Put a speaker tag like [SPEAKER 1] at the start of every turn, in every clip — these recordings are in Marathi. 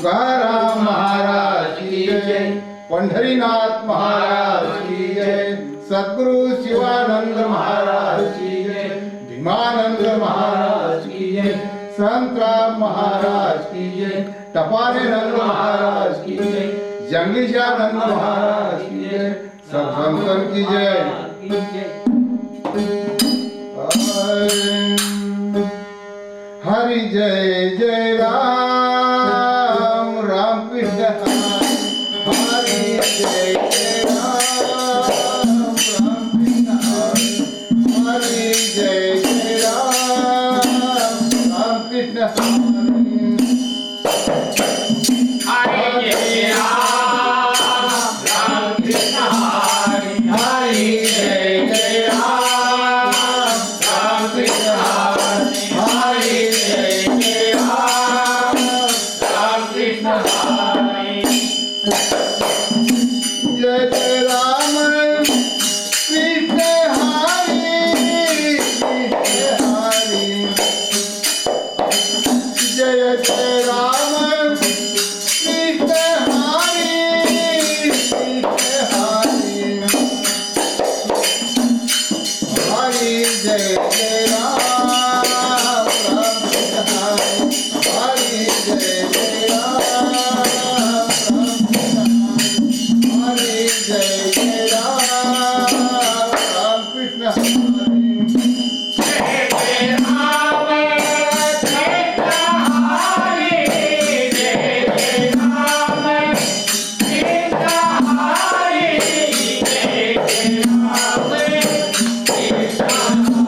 [SPEAKER 1] तुकाराम महाराज की जय, पंढरीनाथ महाराज की जय, सद्गुरु शिवानंद महाराज की जय, भीमानंद महाराज की जय, संत राम महाराज की जय, टपालेनंद महाराज की जय, जंगलीशानंद महाराज की जय, सब संतन की जय। हरि जय जय राम, राम कृष्ण हरि जय जय राम, राम कृष्ण हरि जय जय राम, राम कृष्ण हरि जय राम, राम कृष्ण हरि जय जय राम, राम कृष्ण हरि जय जय राम, राम कृष्ण हरि जय जय राम कृष्ण हरि जय जय राम कृष्ण हरि जय जय राम, राम कृष्ण हरि जय जय राम, हरि जय जय राम, राम कृष्ण हरि जय जय राम कृष्ण हरि जय जय राम कृष्ण हरि जय जय राम कृष्ण हरि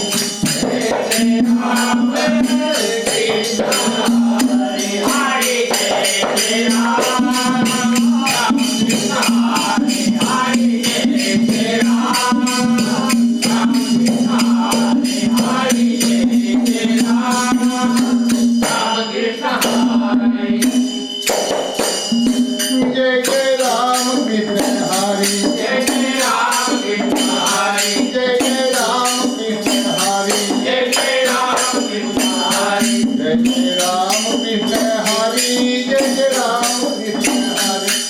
[SPEAKER 1] जय राम कृष्ण हरि हरि जय जय राम, राम कृष्ण हरि हरि जय जय राम, राम कृष्ण हरि हरि जय जय राम, राम कृष्ण हरि जय जय राम कृष्ण हरि जय जय राम कृष्ण हरि जय जय राम कृष्ण हरि जय जय राम कृष्ण हरि जय जय राम कृष्ण हरि जय जय राम कृष्ण हरि जय जय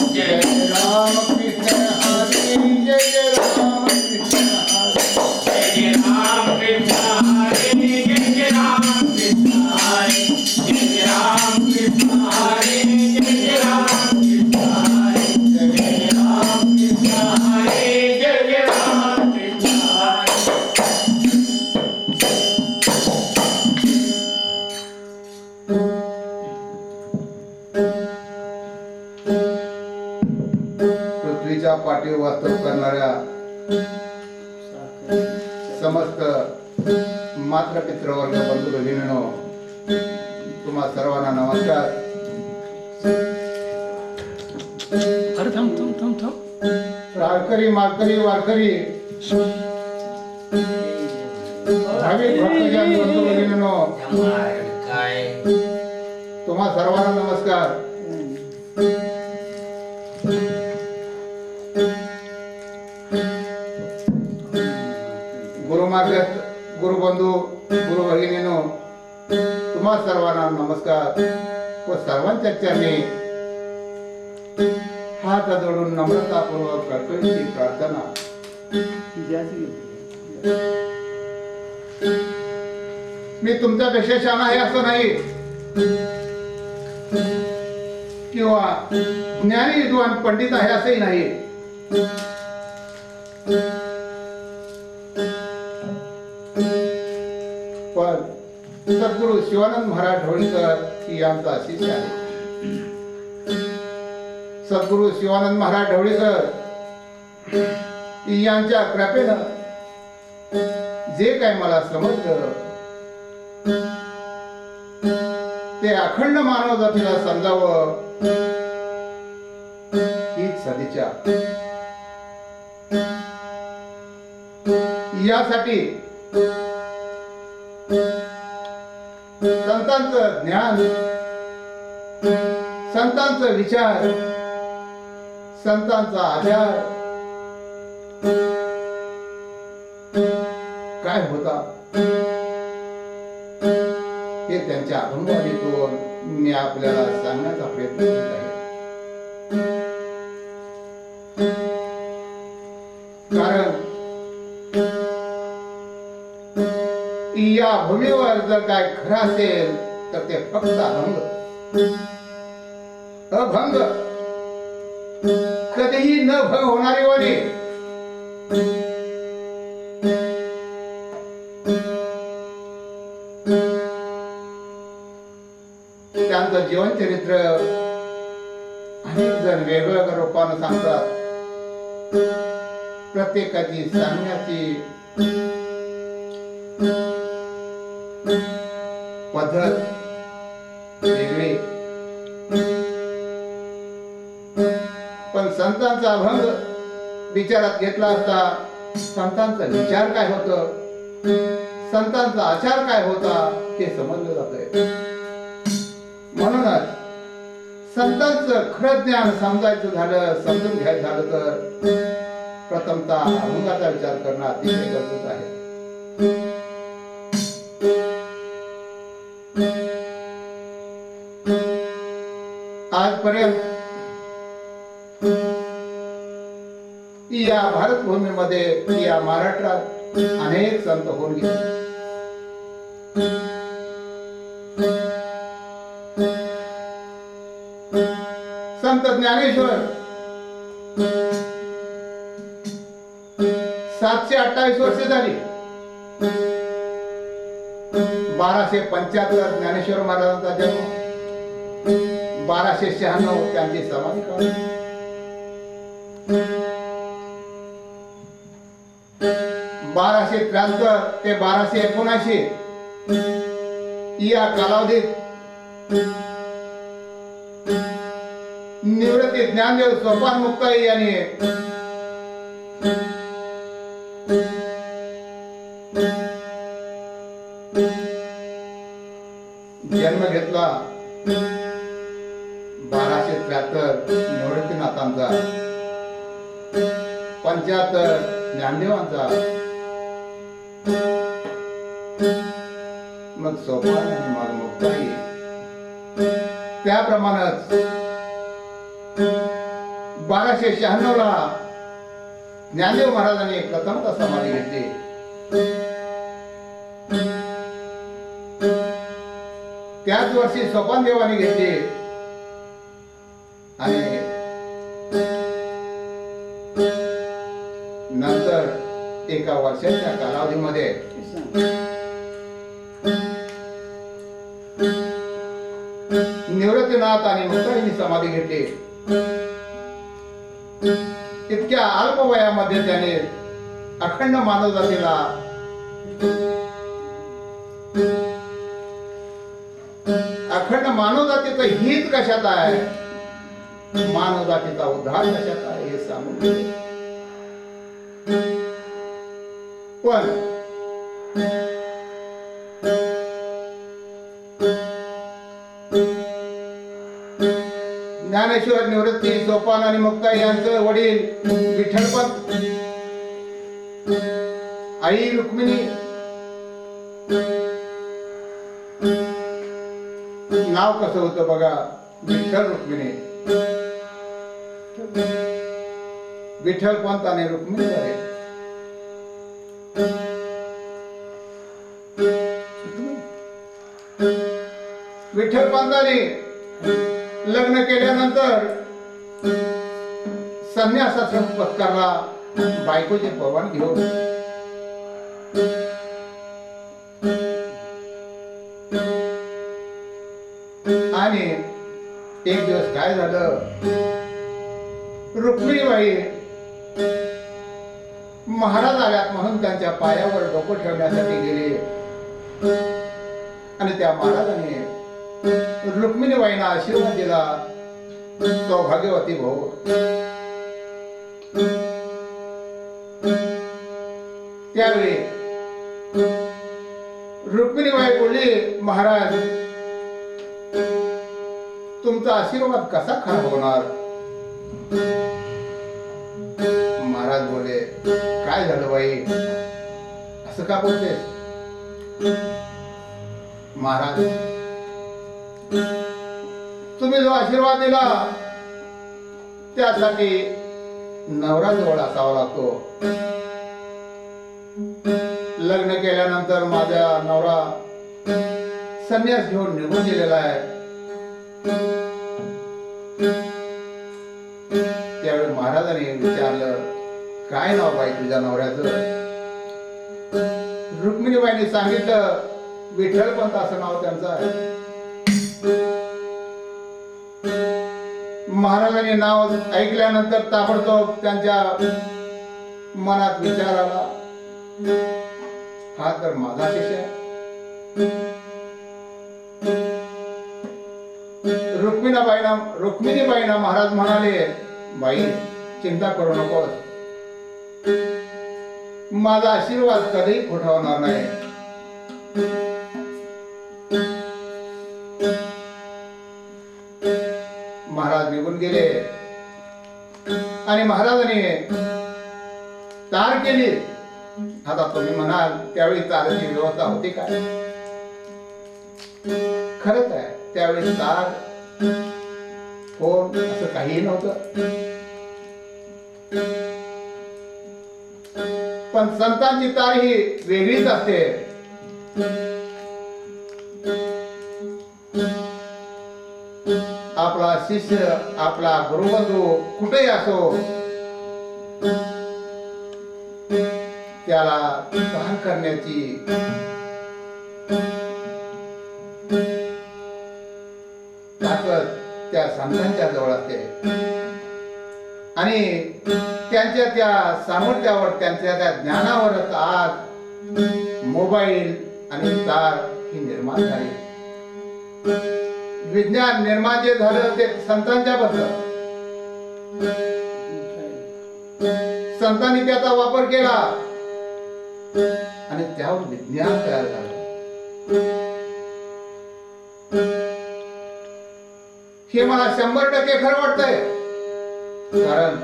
[SPEAKER 1] राम कृष्ण हरि जय जय राम कृष्ण हरि जय जय राम कृष्ण हरि जय जय राम कृष्ण हरि जय जय राम कृष्ण हरि जय जय राम कृष्ण हरि जय जय राम कृष्ण हरि जय जय राम कृष्ण हरि पृथ्वीच्या पाठीवर वास्तव करणाऱ्या समस्त मात्र पितृवर्ग बंधू भगिनींनो, तुम्हा सर्वांना नमस्कार।
[SPEAKER 2] अरे थांब थांब थांब थांब
[SPEAKER 1] राळकरी माळकरी वारकरी भाविक भक्तजन बंधू भगिनींनो, तुम्हा सर्वांना नमस्कार। गुरुमार्गात गुरुबंधू गुरु भगिनींनो, तुम्हा सर्वांना नमस्कार व सर्वांच्या चरणी हात जोडून नम्रतापूर्वक करतोय ही प्रार्थना। मी तुमच्यापेक्षा शहाणा आहे असं नाही, किंवा ज्ञानी विद्वान पंडित आहे असंही नाही, पण सद्गुरु शिवानंद महाराज ढवळीकर ही आमचा आशीष आहे। सद्गुरु शिवानंद महाराज ढवळीकर यांच्या कृपेनं जे काय मला समजलं ते अखंड मानव जातीला समजावं हीच सदिच्छा। यासाठी संतांचं ज्ञान, संतांचा विचार, संतांचा आचार काय होता हे त्यांच्या अनुभवातून मी आपल्याला सांगण्याचा प्रयत्न करत आहे. कारण या भूमीवर जर काय खरं असेल तर ते फक्त अभंग कधीही न भंग होणारी वाणी. त्यांचं जीवनचरित्र अनेक जण वेगवेगळ्या रूपानं सांगतात. प्रत्येकाची सांगण्याची पद्धत वेगळी. पण संतांचा अभंग विचारात घेतला असता संतांचा विचार काय होतं, संतांचा आचार काय होता ते समजलं जातंय. म्हणूनच संतांचं खरं ज्ञान समजायचं झालं, समजून घ्यायचं झालं तर प्रथमतः अभंगाचा विचार करणं अतिशय गरजेचं आहे. आजपर्यंत या भारत भूमीमध्ये, या महाराष्ट्रात अनेक संत होऊन गेले. संत ज्ञानेश्वर 728 वर्ष झाली. 1275 ज्ञानेश्वर महाराजांचा जन्म, 1296 त्यांची समाधी काढली. 1273 ते 1279 या कालावधीत निवृत्ती ज्ञानदेव सोपान मुक्ताई यांनी जन्म घेतला. 1273 निवृत्तीनाथांचा, 75 ज्ञानदेवांचा, मग सोपान आणि मग मुक्ताई. त्याप्रमाणेच 1296 ला ज्ञानदेव महाराजांनी प्रथमतः समाधी घेतली. त्याच वर्षी सोपान देवाने घेतली आणि नंतर एका वर्षाच्या कालावधीमध्ये निवृत्तीनाथ आणि मुक्ताईंनी समाधी घेतली. इतक्या अल्प वयामध्ये त्याने अखंड मानव जातीला अखंड मानव जातीचं हित कशात आहे, मानव जातीचा उद्धार कशात आहे हे सांगून दिले. पण ज्ञानेश्वर, निवृत्ती, सोपान आणि मुक्ताई यांचं वडील विठ्ठलपंत, आई रुक्मिणी, नाव कसं होतं बघा, विठ्ठल रुक्मिणी. विठ्ठलपंत आणि रुक्मिणी आहे. विठ्ठलपंतांनी लग्न केल्यानंतर संन्यासाचा पत्करला बायकोचे पवन घेऊन. आणि एक दिवस काय झालं, रुक्मिणीबाई महाराज आल्यात म्हणून त्यांच्या पायावर डोकं ठेवण्यासाठी गेले आणि त्या महाराजांनी रुक्मिणीबाईंना आशीर्वाद दिला, सौभाग्यवती भाऊ. त्यावेळी रुक्मिणीबाई बोलली, महाराज तुमचा आशीर्वाद कसा खराब होणार. महाराज बोले, काय झालं बाई, असं का बोलतेस. महाराज, तुम्ही जो आशीर्वाद दिला त्यासाठी नवरा जवळ असावा लागतो. लग्न केल्यानंतर माझा नवरा संन्यास घेऊन निघून गेलेला आहे. त्यावेळी महाराजांनी विचारलं, काय नाव बाई तुझ्या नवऱ्याचं? रुक्मिणीबाईंनी सांगितलं, विठ्ठलपंत असं नाव त्यांचं आहे. महाराजांनी नाव ऐकल्यानंतर ताबडतोब त्यांच्या मनात विचार आला, हा तर माझा शिष्य आहे. रुक्मिणीबाईंना महाराज म्हणाले, बाई चिंता करू नकोस, माझा आशीर्वाद कधीही खोटा होणार नाही. महाराज निघून गेले आणि महाराजांनी तार केली. आता तुम्ही म्हणाल, त्यावेळी ताराची व्यवस्था होती काय? खरंच आहे, त्यावेळी तार कोण असं काही नव्हतं. पण संतांची तार ही वेगळीच असते. आपला शिष्य, आपला गुरुबंधू कुठेही असो, त्याला सहन करण्याची ताकद त्या संतांच्या जवळ असते. आणि त्यांच्या त्या सामर्थ्यावर, त्यांच्या त्या ज्ञानावरच आज मोबाईल आणि तार ही निर्माण झाली. विज्ञान निर्माण जे झालं ते संतांच्या बद्दल. संतांनी त्याचा वापर केला आणि त्यावर विज्ञान तयार झालं. हे मला 100% खरं वाटतंय. कारण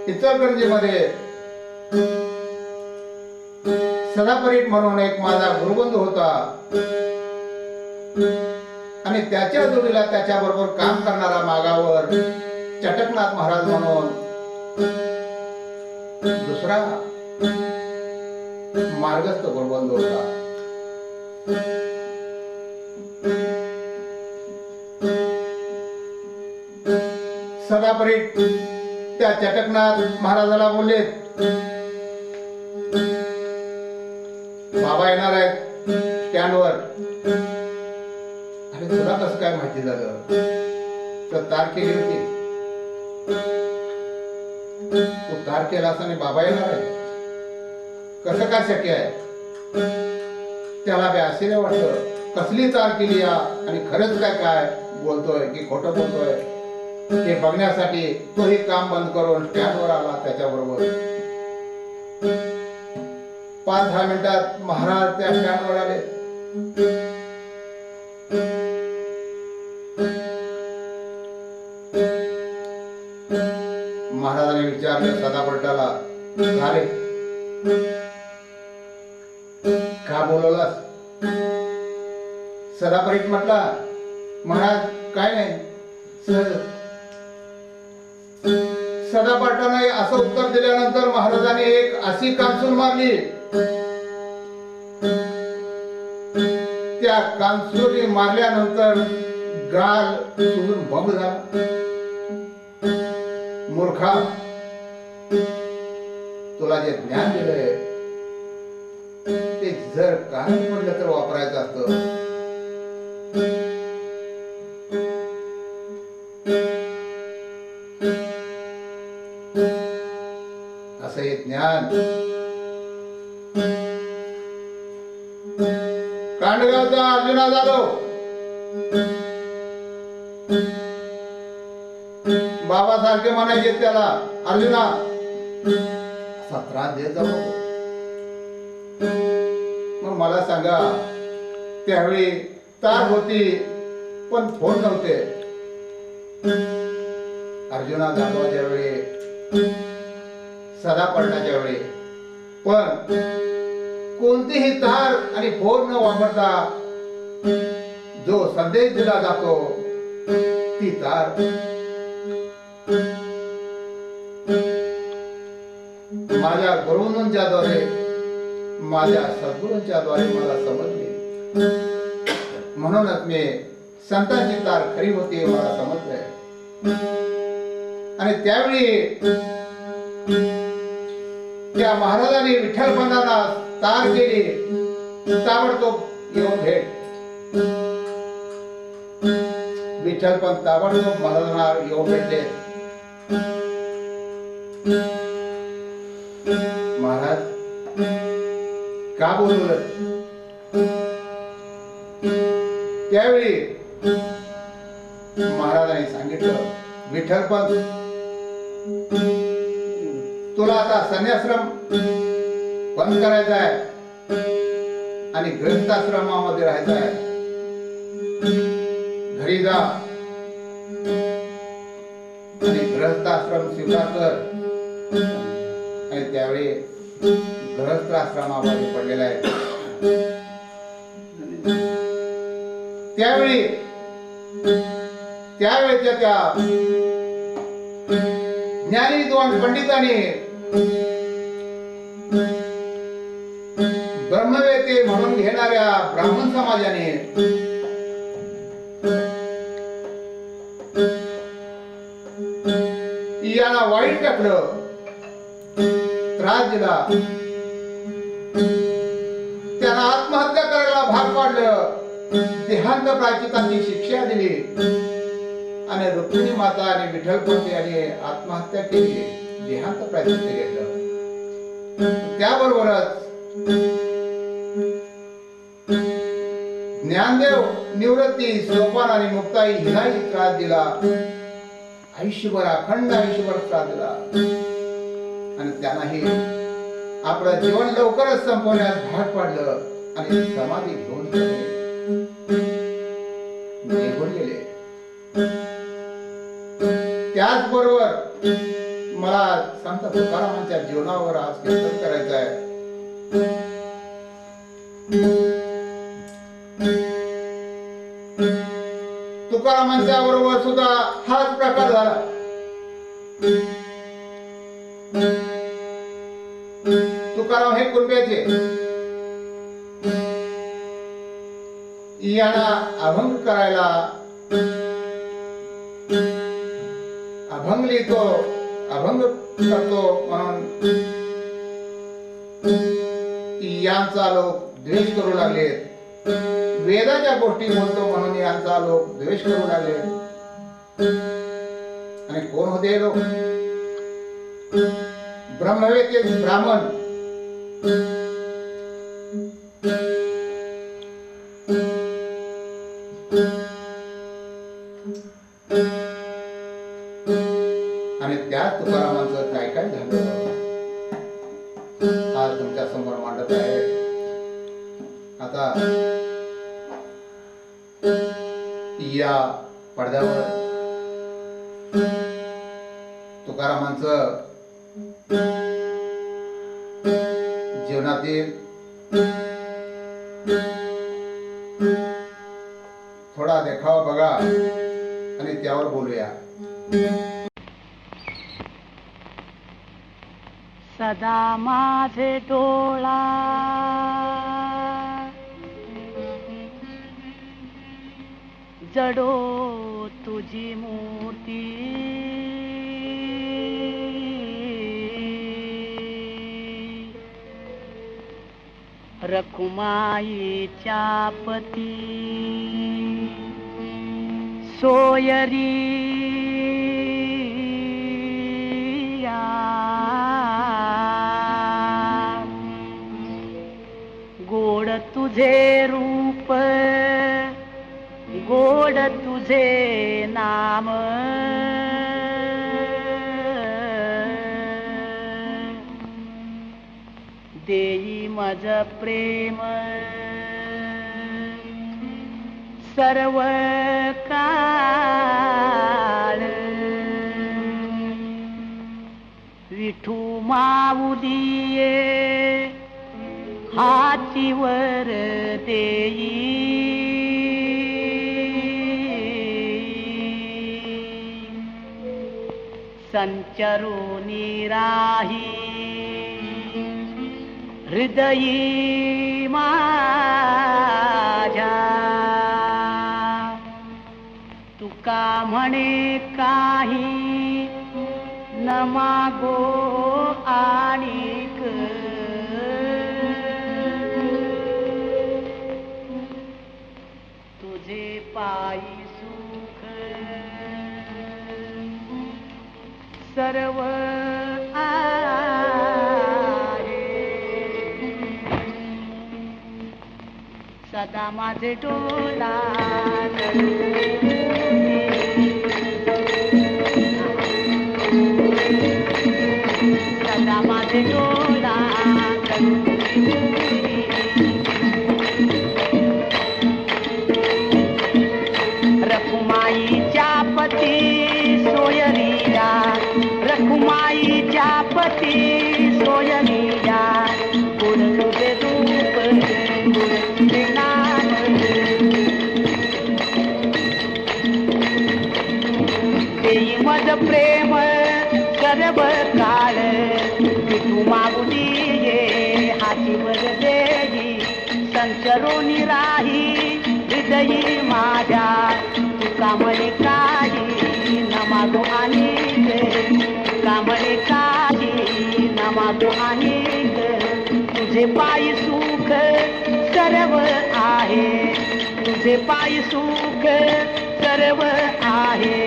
[SPEAKER 1] इचलकरंजीमध्ये सदापरीट म्हणून एक माझा गुरुबंधू होता आणि त्याच्या जोडीला त्याच्या बरोबर काम करणारा मागावर चटकनाथ महाराज म्हणून दुसरा मार्गस्थ गुरुबंधू होता. सदापरीट त्या चटकनाथ महाराजाला बोलले, बाबा येणार आहेत स्टँडवर. अरे तुला कसं काय माहिती झालं? तर तार केली होती. तू तार केला आणि बाबा येणार आहे, कसं काय शक्य आहे? त्याला बी आश्चर्य वाटलं, कसली तार केली या आणि खरंच काय काय बोलतोय की खोटं बोलतोय हे बघण्यासाठी तोही काम बंद करून स्टँडवर आला. त्याच्याबरोबर 5-10 मिनिटात महाराज त्या स्टँडवर आले. महाराजांनी विचारलं सदापरटाला, झाले का बोलवलास? सदापरीट म्हटला, महाराज काय नाही, सहज. सदापरटाने असं उत्तर दिल्यानंतर महाराजांनी एक अशी कानसूल मारली, त्या कानसुरी मारल्यानंतर गाल सुजून भंग झाला. मूर्खा, तुला जे ज्ञान दिलंय ते जर कान पडलं तर वापरायचं असतं. असं हे ज्ञान कांडगावचा अर्जुना जाधव बाबासारखे म्हणायचे त्याला, अर्जुना असा त्रास देत जाऊ नको. मग मला सांगा, त्यावेळी तार होती पण फोन नव्हते. अर्जुना जाधवाच्या वेळी, सदापरटाच्या वेळी पण कोणतीही तार आणि फोर न वापरता जो संदेश दिला जातो ती तार माझ्या गुरुंच्या द्वारे माझ्या सद्गुरूंच्या द्वारे मला समजले. म्हणूनच मी संतांची तार खरी होती मला समजलंय. आणि त्यावेळी त्या महाराजांनी विठ्ठलपंतांना तार केली. ताबडतोब येऊन भेट. विठ्ठलपंत ताबडतोब महाराजांना येऊन भेटले. महाराज का बोलवलं? त्यावेळी महाराजांनी सांगितलं, विठ्ठलपंत तुला आता संन्याश्रम बंद करायचा आहे आणि गृहस्थाश्रमामध्ये राहायचं आहे. घरी जा आणि गृहस्थाश्रम स्वीकार कर. आणि त्यावेळी गृहस्थाश्रमामध्ये पडलेला आहे. त्यावेळेच्या त्या ज्ञानी विद्वान पंडितांनी ब्रह्मवेते म्हणून घेणाऱ्या ब्राह्मण समाजाने याला वाईट टाकलं, त्रास दिला, त्यांना आत्महत्या करायला भाग पाडलं. देहांत प्रायश्चित्ताची शिक्षा दिली आणि रुक्मिणी माता आणि विठ्ठलपंत यांनी आत्महत्या केली. देहांत प्रायश्चित्त घेतलं. त्याबरोबरच ज्ञानदेव निवृत्ती सोपान आणि मुक्ताई हिलाही त्रास दिला. आयुष्यभर अखंड आयुष्यभर त्रास दिला आणि त्यांनाही आपलं जीवन लवकरच संपवण्यास भाग पाडलं आणि समाधी घेऊन निघून गेले. त्याचबरोबर मला संत तुकारामांच्या जीवनावर आज कीर्तन करायचं आहे. तुकारामांच्या बरोबर सुद्धा हाच प्रकार झाला. तुकाराम हे कुणब्याचे. यांना अभंग करायला अभंग लिहितो, अभंग करतो म्हणून यांचा लोक द्वेष करू लागले. वेदाच्या गोष्टी बोलतो म्हणून यांचा लोक द्वेष करू लागले. आणि कोण होते लोक? ब्रह्मवेते ब्राह्मण. आणि त्या तुकारामांचं काय काय झालं आज तुमच्या समोर मांडत आहे. आता या पडद्यावर तुकारामांचं जीवनातील थोडा देखावा बघा आणि त्यावर बोलूया.
[SPEAKER 3] सदा माझे डोळा जडो तुझी मूर्ती रखुमाईच्या पती सोयरी गोड तुझे रूप गोड तुझे नाम देई मज प्रेम सर्व काळ विठू माऊलिये हाची वर देई संचरुनी राही हृदयी माझ्या तुका म्हणे काही न मागो आणिक तुझे पायी सुख सर्व आहे सदा माझे डोला सदा माझे डोला रखुमाईच्या पती सोयरिया रखुमाईच्या पती सोयरिया गुण तुझे रूप गुण तुझे नाम देई मज प्रेम सर्व काळ तू मागुनी ये हाती वर देई संचरोनी राही हृदयी माझ्या तुका म्हणे काही न मागो अनेक तुका म्हणे काही न मागो अनेक तुझे पायी सुख सर्व आहे तुझे पायी सुख सर्व आहे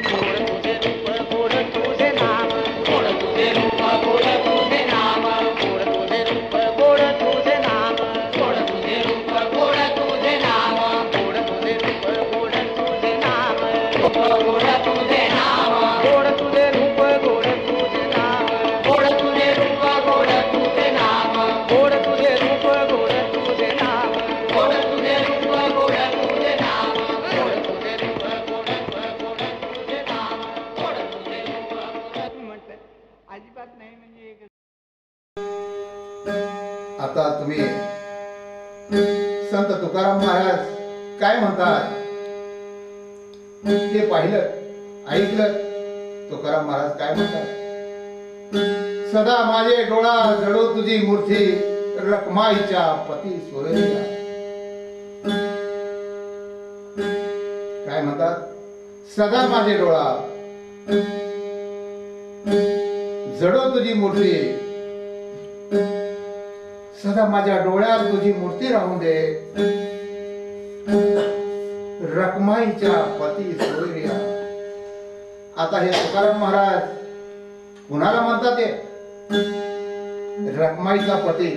[SPEAKER 3] गोड तुझे रूप गोड तुझे नाम गोड तुझे रूप गोड तुझे नाम गोड तुझे रूप गोड तुझे नाम गोड तुझे रूप गोड तुझे नाम गोड तुझे रूप गोड तुझे नाम गोड तुझे नाम गोड तुझे रूप गोड तुझे नाम गोड तुझे रूप गोड तुझे नाम गोड तुझे रूप गोड तुझे नाम गोड तुझे रूप गोड तुझे नाम गोड तुझे रूप गोड तुझे नाम गोड तुझे रूप म्हटलं अजिबात नाही म्हणजे
[SPEAKER 1] आता तुम्ही संत तुकाराम महाराज काय म्हणतात ते पाहिलं ऐकलं तुकाराम महाराज काय म्हणतात सदा माझे डोळा जडो तुझी मूर्ती रखमाईच्या पती सोयरिया काय म्हणतात सदा माझे डोळा जडो तुझी मूर्ती सदा माझ्या डोळ्यात तुझी मूर्ती राहून दे रखमाईच्या पती सोयरिया आता हे तुकाराम महाराज कुणाला म्हणतात ते रखमाईचा पती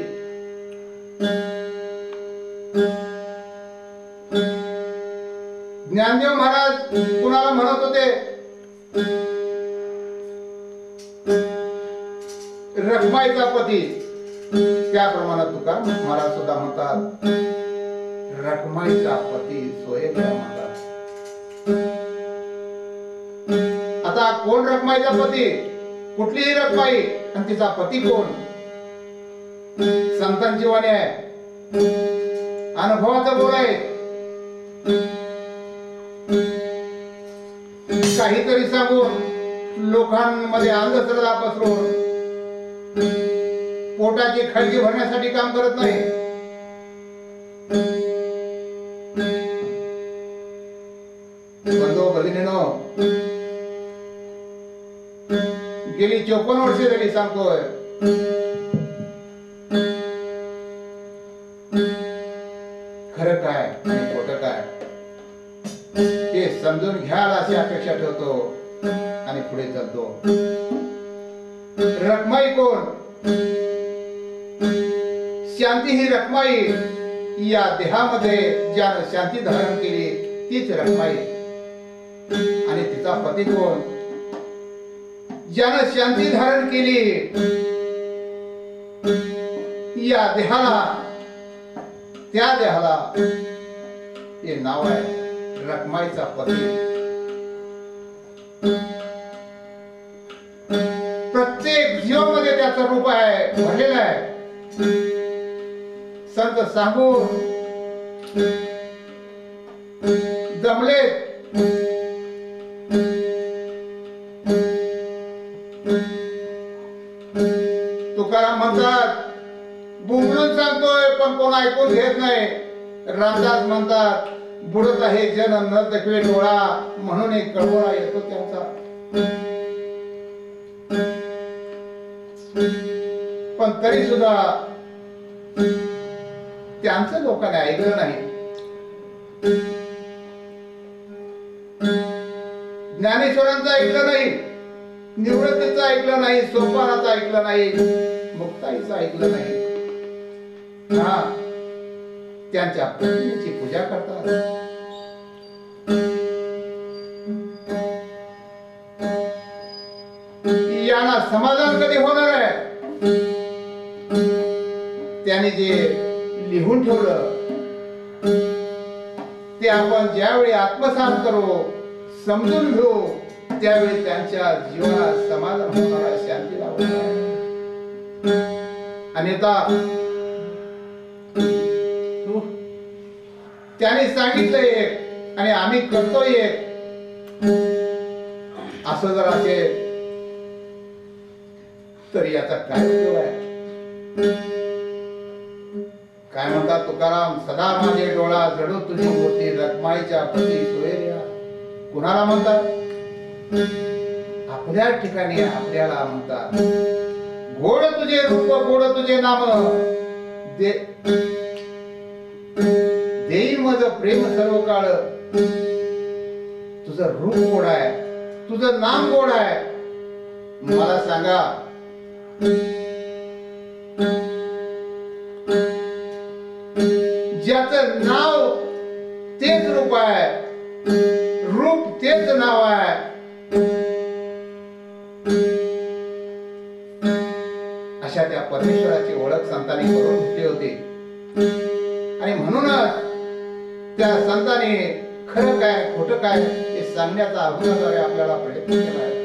[SPEAKER 1] ज्ञानदेव महाराज कुणाला म्हणत होते रखमाईचा पती त्याप्रमाणे तुकाराम महाराज सुद्धा म्हणतात रखमाईचा पती सोयरिया म्हणतात आता कोण रखमाईचा पती कुठलीही रखमाई आणि तिचा पती कोण संतांची वाणी आहे अनुभवाचं बोल आहे काहीतरी सांगून लोकांमध्ये अंधश्रद्धा पसरवून पोटाची खळगी भरण्यासाठी काम करत नाही बंधू भगिनीनो गेली 54 वर्षे झाली सांगतोय खरं काय आणि खोटं काय ते समजून घ्यायला अशी अपेक्षा ठेवतो आणि पुढे चालतो रखमाई कोण शांती ही रखमाई या देहामध्ये ज्यानं शांती धारण केली तीच रखमाई आणि तिचा पती कोण ज्यानं शांती धारण केली या देहाला त्या देहाला हे नाव आहे रखमाईचा पती प्रत्येक जीवामध्ये त्याचं रूप आहे भरलेलं आहे संत सांगून जमले. तुकाराम म्हणतात बुंबलून सांगतोय पण कोण ऐकून घेत नाही. रामदास म्हणतात बुडत आहे जन न दखवे डोळा, म्हणून एक कळवळा येतो त्यांचा. पण तरी सुद्धा त्यांचं लोकांनी ऐकलं नाही. ज्ञानेश्वरांचं ऐकलं नाही, निवृत्तीचं ऐकलं नाही, सोपानाचं ऐकलं नाही, मुक्ताईचं ऐकलं नाही. हा, त्यांच्या प्रतिमेची पूजा करतात. यांना समाधान कधी होणार आहे? त्यांनी जे लिहून ठेवलं ते आपण ज्यावेळी आत्मसात करू, समजून घेऊ, त्यावेळी त्यांच्या जीवनात समाधान होणार आहे, शांती लावणार आहे. अन्यथा त्याने सांगितलं एक आणि आम्ही करतोय एक, असं जर असेल तर याचा काय उपयोग आहे? काय म्हणतात तुकाराम, सदा माझे डोळा जडू तुझी मूर्ती, रखमाईच्या पती सोयर्या. कुणाला म्हणतात? आपल्या ठिकाणी आपल्याला म्हणतात. गोड तुझे रूप, गोड तुझे नाम, देई मज प्रेम सर्व काळ. तुझं रूप गोड आहे, तुझं नाम गोड आहे. मला सांगा, ज्याचं नाव तेच रूप आहे, रूप तेच नाव आहे, अशा त्या परमेश्वराची ओळख संतांनी करून घेतली होती. आणि म्हणूनच त्या संतांनी खरं काय खोटं काय हे सांगण्याचा अभंगाद्वारे आपल्याला प्रयत्न केला आहे.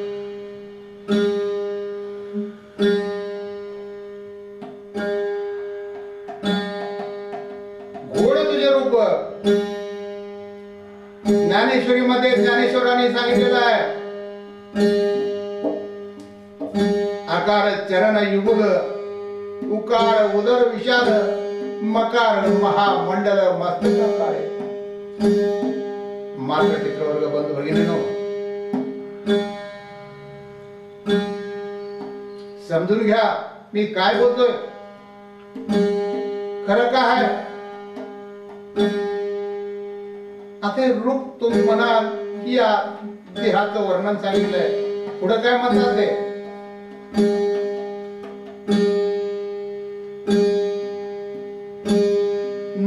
[SPEAKER 1] गोड तुझे रूप, ज्ञानेश्वरी मध्ये ज्ञानेश्वरांनी सांगितलेलं आहे, आकार चरण युगल, उकार उदर विशाल, मकार महामंडल मस्तका काळे. मात्र चित्रवर्ग बंधू भगिनींनो, समजून घ्या मी काय बोलतोय, खरं काय आहे. आता रूप तुम्ही म्हणाल की या देहाचं वर्णन सांगितलंय, पुढं काय म्हणतात ते?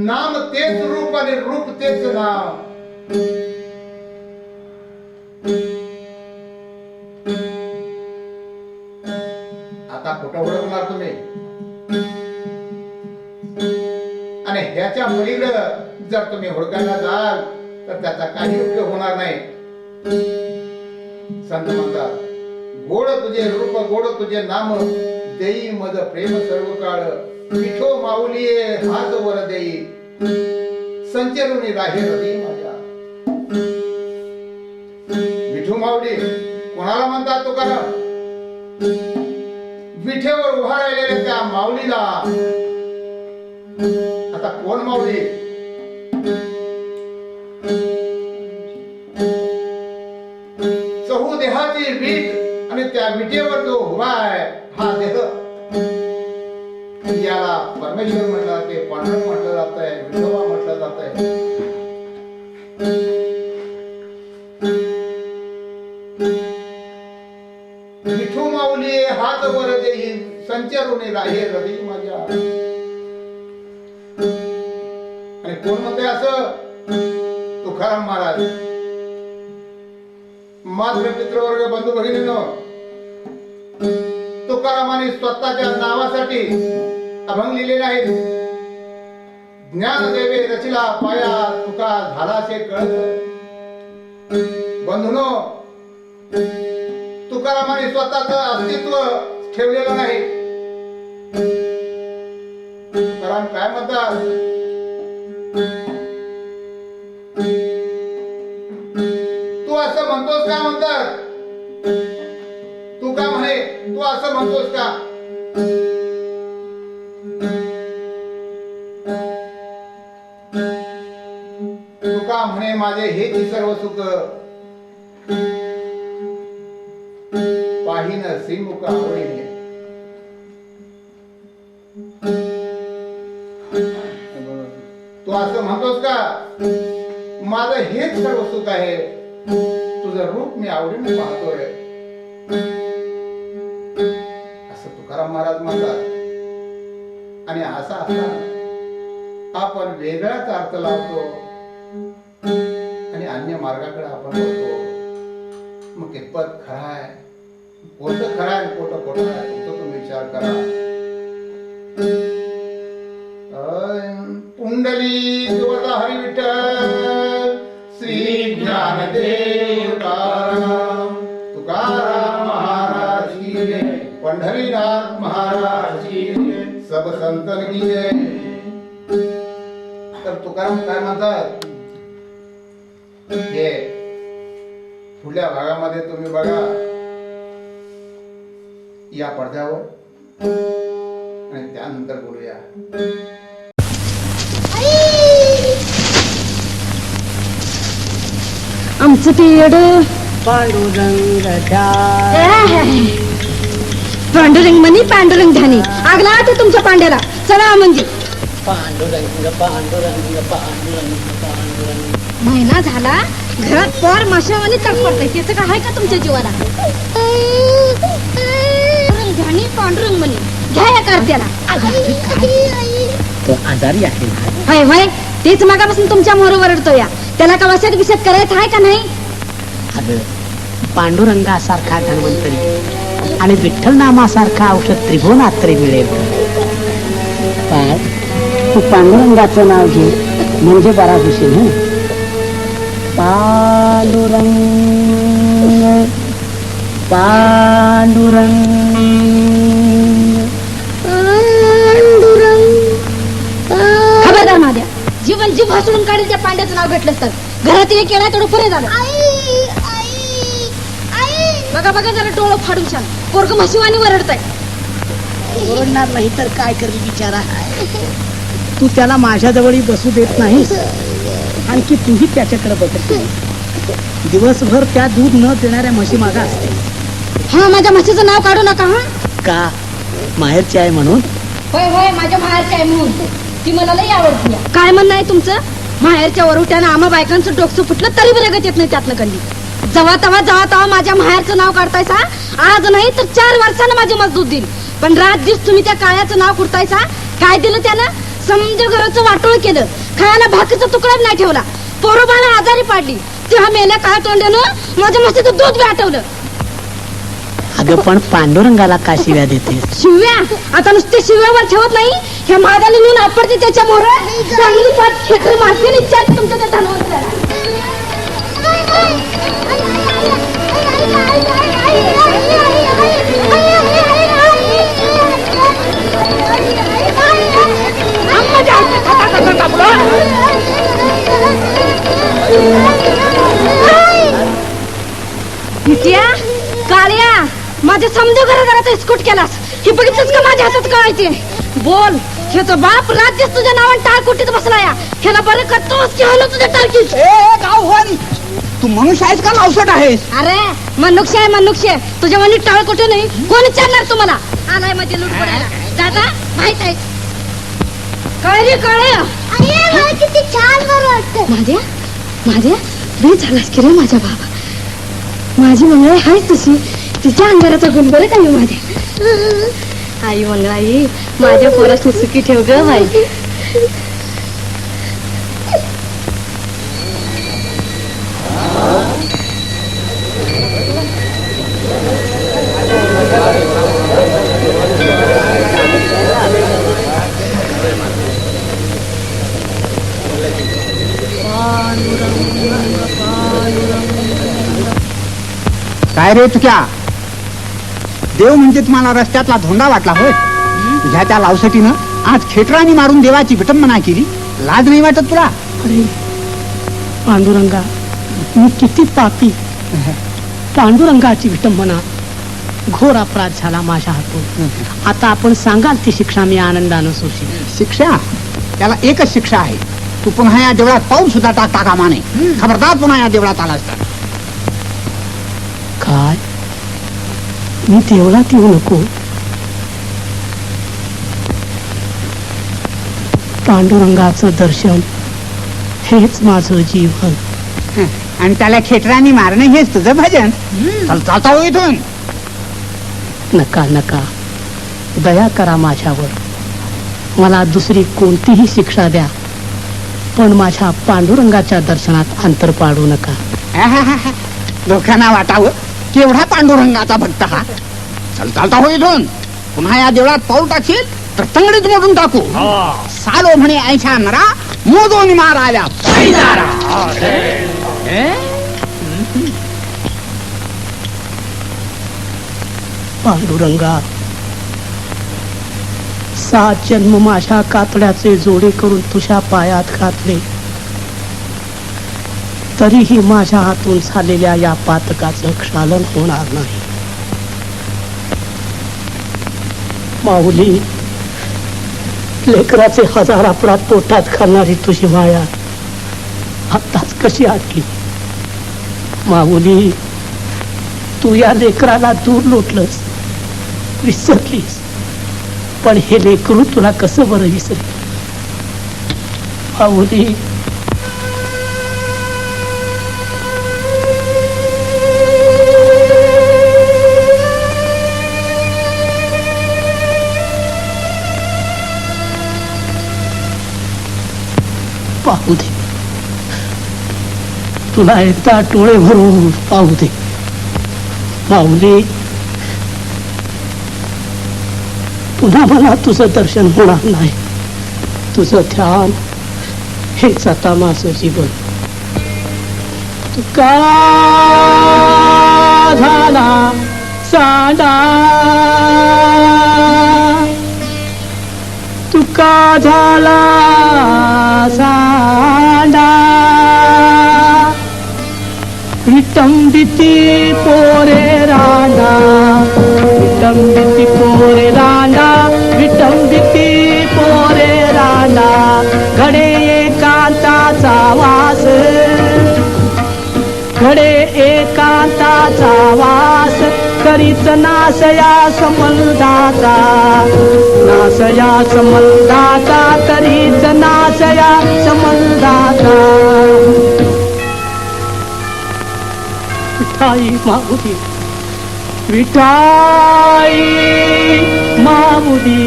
[SPEAKER 1] नाम तेच रूप आणि रूप तेच नाम. आता कुठं ओळखणार तुम्ही? आणि ह्याच्या पलीकडं जर तुम्ही हुडकायला जाल तर त्याचा काही उपयोग होणार नाही. संत म्हणतात, गोड तुझे रूप, गोड तुझे नाम, देई मज प्रेम सर्व काळ. विठो माऊलीये हात वर देई, संचरुनी राहे हृदय माझ्या. विठू माऊली कोणाला म्हणतात तुकाराम? विठेवर उभा राहिलेल्या त्या माऊलीला. आता कोण माऊली? चहू देहाची वीट आणि त्या विटेवर जो उभा आहे हा देह, याला परमेश्वर म्हटलं जाते, पांडुरंग म्हटलं जात आहे, विठोबा म्हटलं जात आहे. विठू माऊली हात वर देई, संचरुनी राहे हृदय माझ्या. आणि कोण म्हणते असं? तुकाराम महाराज. मात्र पितृवर्ग बंधू भगिनींनो, तुकारामाने स्वतःच्या नावासाठी अभंग लिहिलेले आहेत. ज्ञानदेवे रचिला पाया, तुका झालासे कळत. बंधूनो, तुकारामाने स्वतःच अस्तित्व ठेवलेलं नाही. तुकाराम काय म्हणतात? तू असं म्हणतोस का म्हणतात? तू का म्हणे तू असं म्हणतोस का? तुका म्हणे माझे हेची सर्व सुख पाहिन श्रीमुख आवडीने. तू असं म्हणतोस का माझं हेच सर्व सुख आहे, तुझं रूप मी आवडीने पाहतोय असं तुकाराम महाराज म्हणतात. आणि असा असताना आपण वेगळाच अर्थ लावतो आणि अन्य मार्गाकडे आपण वळतो. मग कितपत खरं आहे, कोणतं खरं आहे, कोणतं खोटं आहे, तुमचा तुम्ही विचार करा. पुंडली वरदा हरी विठ्ठल श्री ज्ञानदेव तुकाराम महाराज की जय, पंढरीनाथ महाराज की जय, सब संतन की जय. तर तुकाराम काय म्हणतात? हे पुढल्या भागामध्ये तुम्ही बघा या पडद्यावर आणि त्यानंतर बोलूया.
[SPEAKER 4] आमचं पेड
[SPEAKER 3] पांडुरंग
[SPEAKER 4] पांडुरंग म्हणी पांडुरंग धानी आगला ते तुमच्या पांड्याला. चला म्हणजे
[SPEAKER 3] पांडुरंग पांडुरंग पांडुरंग पांडुरंग.
[SPEAKER 4] महिना झाला घरात पोर माशावानी तडपडतंय, त्याचं काय आहे का तुमच्या जीवाला? धानी पांडुरंग म्हणी घ्या या कार्त्याला.
[SPEAKER 3] तो आजारी आहे ना?
[SPEAKER 4] होय होय, तेच मागापासून तुमच्या मोहर वरडतो या. त्याला का वशात विषात करायचं आहे का नाही?
[SPEAKER 3] अगं पांडुरंगासारखा धन्वंतरी आणि विठ्ठल नामासारखा औषध त्रिभुवनात तरी मिळेल. काय तू पांडुरंगाचं नाव घे म्हणजे बरा होशील. हं पांडुरंग पांडुरंग
[SPEAKER 4] खबरदार माझ्या जीवन जीव हसडून काढेल त्या पांड्याचं नाव घेतलं तर. घरात एक केला तेवढं पुरे झालं. बघा बघा जरा डोळं फाडून छान पोरग म्हशीवानी वरडताय.
[SPEAKER 3] ओरडणार नाही तर काय करेल बिचारा. तू त्याला माझ्याजवळही बसू देत नाहीस, आणखी तूही त्याच्याकडे बघत नाही. दिवसभर त्या दूध न देणाऱ्या म्हशी मागा असते.
[SPEAKER 4] हा माझ्या म्हशीचं नाव काढू नका. हा
[SPEAKER 3] का माहेरची आहे म्हणून?
[SPEAKER 4] होय होय, माझ्या माहेरची आहे म्हणून ती मला लई आवडती. काय म्हणणं आहे तुमचं? माहेरच्या वरुट्यानं आम्हा बायकांचं डोकसं फुटलं तरी बरगत येत नाही त्यातनं कंडी. जवा तवा माझ्या माहेरचं नाव काढतायसा. आज नाही तर 4 वर्षानं माझी मजदूत देईल, पण रात दिवस तुम्ही त्या काळ्याचं नाव कुठतायसा. काय दिलं त्यानं? समज घराचं वाटोळ केलं, खायला भाकरीचा तुकडा नाही ठेवला, पोरोबाला आजारी पाडली. तेव्हा मेल्या काळ तोंड्यानं माझ्या मस्तीचं दूध बी आटवलं.
[SPEAKER 3] अगं पण पांडुरंगाला का शिव्या देते?
[SPEAKER 4] शिव्या आता नुसते शिव्यावर ठेवत नाही, ह्या मागाला नेऊन आपडते त्याच्या मोर चांगली पाठ खेकरी मारते इच्छा तुमच्या त्या धनवंतराला. काळ्या माझ्या समजा घराघराचा इस्कूट केलास. हे बघितलंस का माझ्या हातात कळायचे? बोल, ह्याचा बाप राज्य तुझ्या नावाने टाळकुटीत बसलाय. ह्याला बरं करतोस की हलो तुझ्या टाळकीत?
[SPEAKER 3] तू मनुष्य आहेस का लावसट आहेस?
[SPEAKER 4] अरे मनुष्य आहे मनुष्य, तुझ्या मनी टाळकुटे नाही. कोण विचारणार तुम्हाला? आलाय मध्ये लूट पडायला. दादा माहित आहे कळे किती छान माझ्या माझ्या बी झालास की रे माझ्या बाबा. माझी मंगळाई हाय तशी, तिच्या अंगाराचा गुण बरं काही माझ्या. आई मंगळाई माझ्या पोरासनी सुखी ठेव ग बाई.
[SPEAKER 5] काय रे तुक्या, देव म्हणजे तुम्हाला रस्त्यातला धोंडा वाटला होय? ह्या त्या लावसटीनं आज खेटराने मारून देवाची विटंबना केली. लाज नाही वाटत तुला?
[SPEAKER 2] अरे पांडुरंगा, मी किती पापी. पांडुरंगाची विटंबना, घोर अपराध झाला माझ्या हातून. आता आपण सांगाल ती शिक्षा मी आनंदानं सोशील.
[SPEAKER 5] शिक्षा? त्याला एकच शिक्षा आहे. तू पुन्हा या देवळात पाऊल सुद्धा टाकता कामा नये. खबरदार पुन्हा या देवळात आलास तर.
[SPEAKER 2] काय? मी देवळात येऊ नको? पांडुरंगाचं दर्शन हेच माझं जीवन.
[SPEAKER 5] आणि त्याला खेटराने मारणं हेच तुझं भजन. चल चालता हो इथून.
[SPEAKER 2] नका नका, दया करा माझ्यावर. मला दुसरी कोणतीही शिक्षा द्या, पण माझ्या पांडुरंगाच्या दर्शनात अंतर पाडू नका.
[SPEAKER 5] लोकांना वाटावं केवढा पांडुरंगाचा भक्त हा. चल चालता हो इथून. पुन्हा या देवळात पाऊल टाकशील तर तंगडीत मोडून टाकू. सालो म्हणे ऐशा नरा, मोजून मारायला
[SPEAKER 2] पांडुरंगा, 7 जन्म माझ्या कातड्याचे जोडे करून तुझ्या पायात घातले, तरीही माझ्या हातून झालेल्या या पातकाचं क्षालन होणार नाही. माऊली, लेकराचे 1000 अपराध पोटात घालणारी तुझी माया आताच कशी आटली. माऊली, तू या लेकराला दूर लोटलंस, विसरलीस, पण हे लेकरू तुला कसं बरं विसरेल. माऊली, पाहू दे, तुला एकदा डोळे भरून पाहू दे. माऊली, पुन्हा मला तुझं दर्शन होणार नाही. तुझं ध्यान हेच आता माझं जीवन. तुका झाला सांडा, तुका झाला सांडा, विटंबिती पोरे रांडा, विटंबिती पोरे रांडा, विटंबिती पोरे रांडा. घडे एकांताचा वास, घडे एकांताचा वास, करीत नासया समलदाता, नासया समलदाता, करीत नासया समलदाता. विठाई माऊली, विठाई माऊली,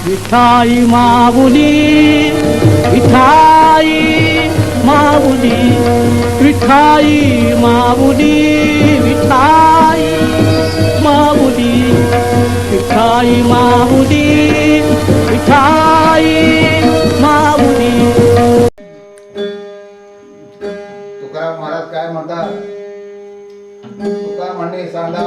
[SPEAKER 2] विठाई माऊली, विठाई माऊली, विठाई माऊली, विठाई माऊली, विठाई माऊली, विठाई माऊली.
[SPEAKER 1] तुकाराम महाराज काय म्हणतात? तुका म्हणणे सांडा,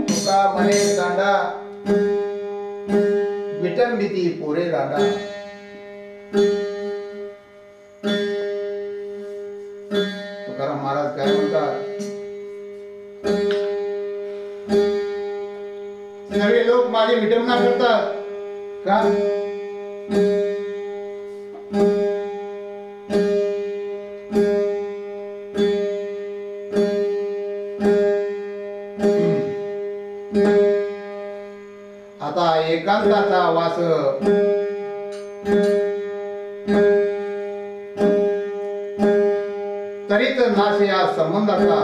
[SPEAKER 1] तुका म्हणे सांडा, विटंबिती पोरे रांडा. तुकाराम महाराज काय म्हणतात? सर्व लोक माझी विटंबना करतात का? आता एकांताचा वास तरीच नाश या संबंधाचा.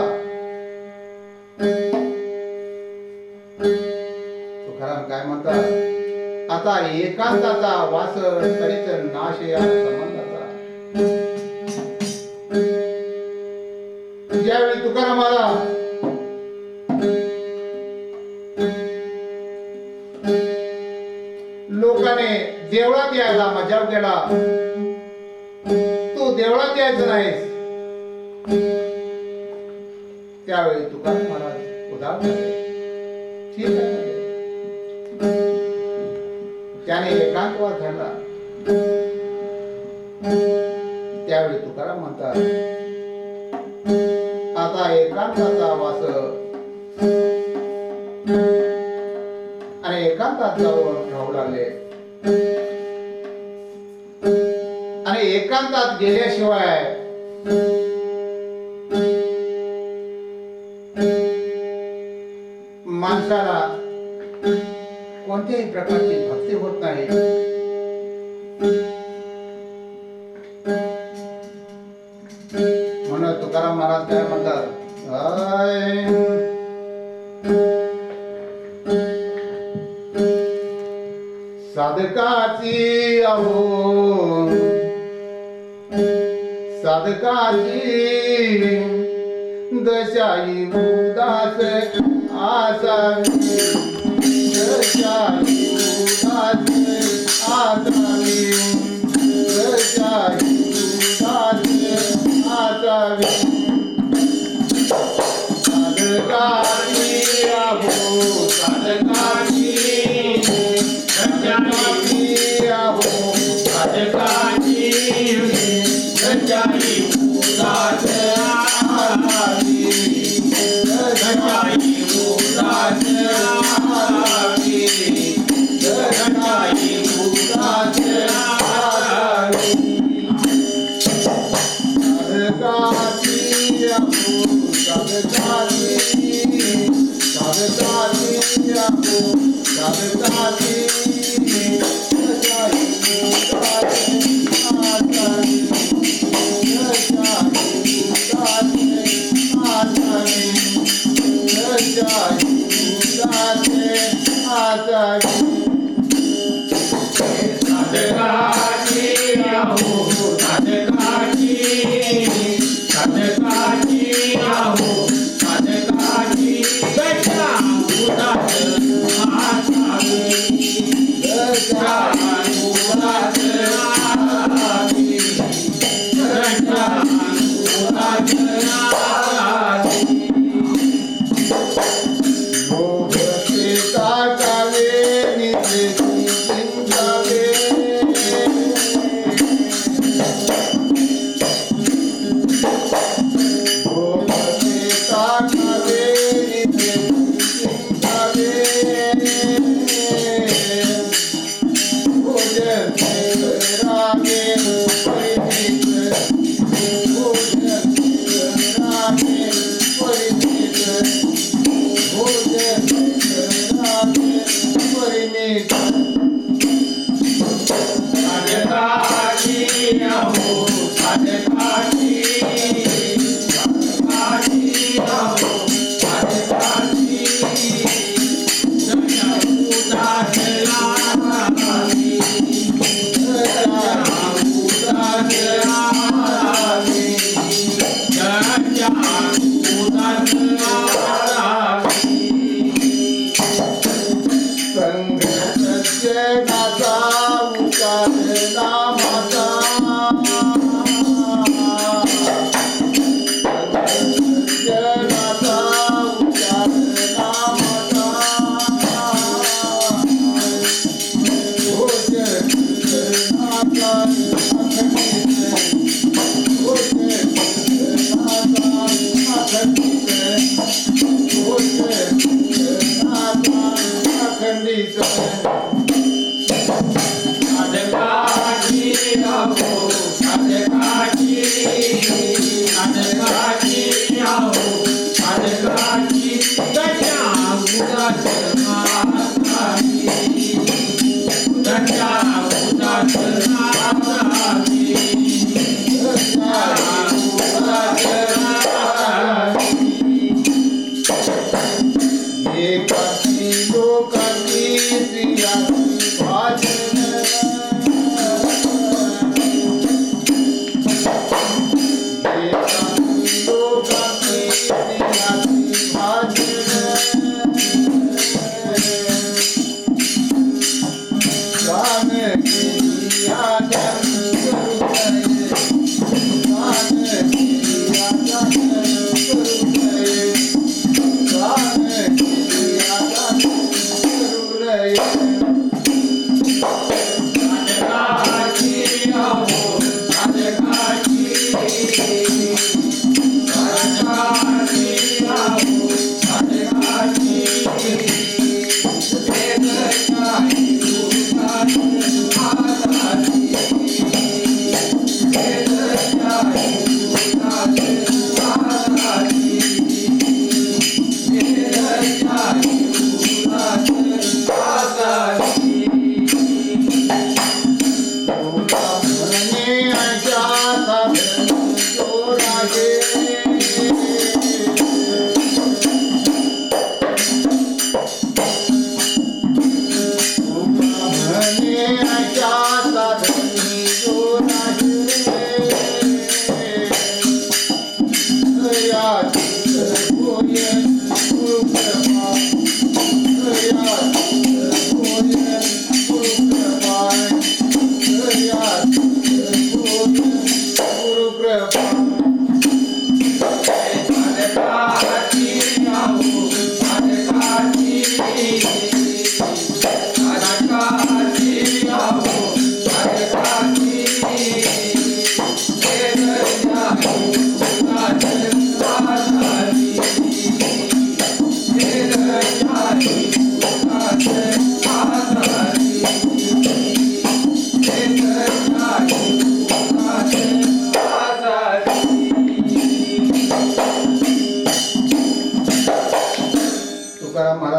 [SPEAKER 1] तुकाराम काय म्हणतात? आता एकांताचा वास तरीच नाश या संबंधाचा. ज्यावेळी तुकारामाला लोकांनी देवळात यायला मजाव केला, तू देवळात यायचं नाहीस, त्यावेळी तुकाराम महाराज उदार झाले. ठीक आहे, त्याने एकांतवास धरला. त्यावेळी तुकाराम म्हणतात, आता एकांताचा वास आणि एकांतात राहू लागले आणि एकांतात गेल्याशिवाय माणसाला कोणत्याही प्रकारची भक्ती होत नाही. म्हणून तुकाराम महाराज काय म्हणतात, साधकाची अहो साधकाची दशाई उदास आसावी, दशाई उदास आसावी, दशाई उदास आसावी. साधकाची अहो साधकाची दशाई अहो साधकाची दशाई उदास आसावी, दशाई उदास आसावी, दशाई उदास आसावी. साधकाची अहो साधकाची साधकाची अहो साधकाची दशाई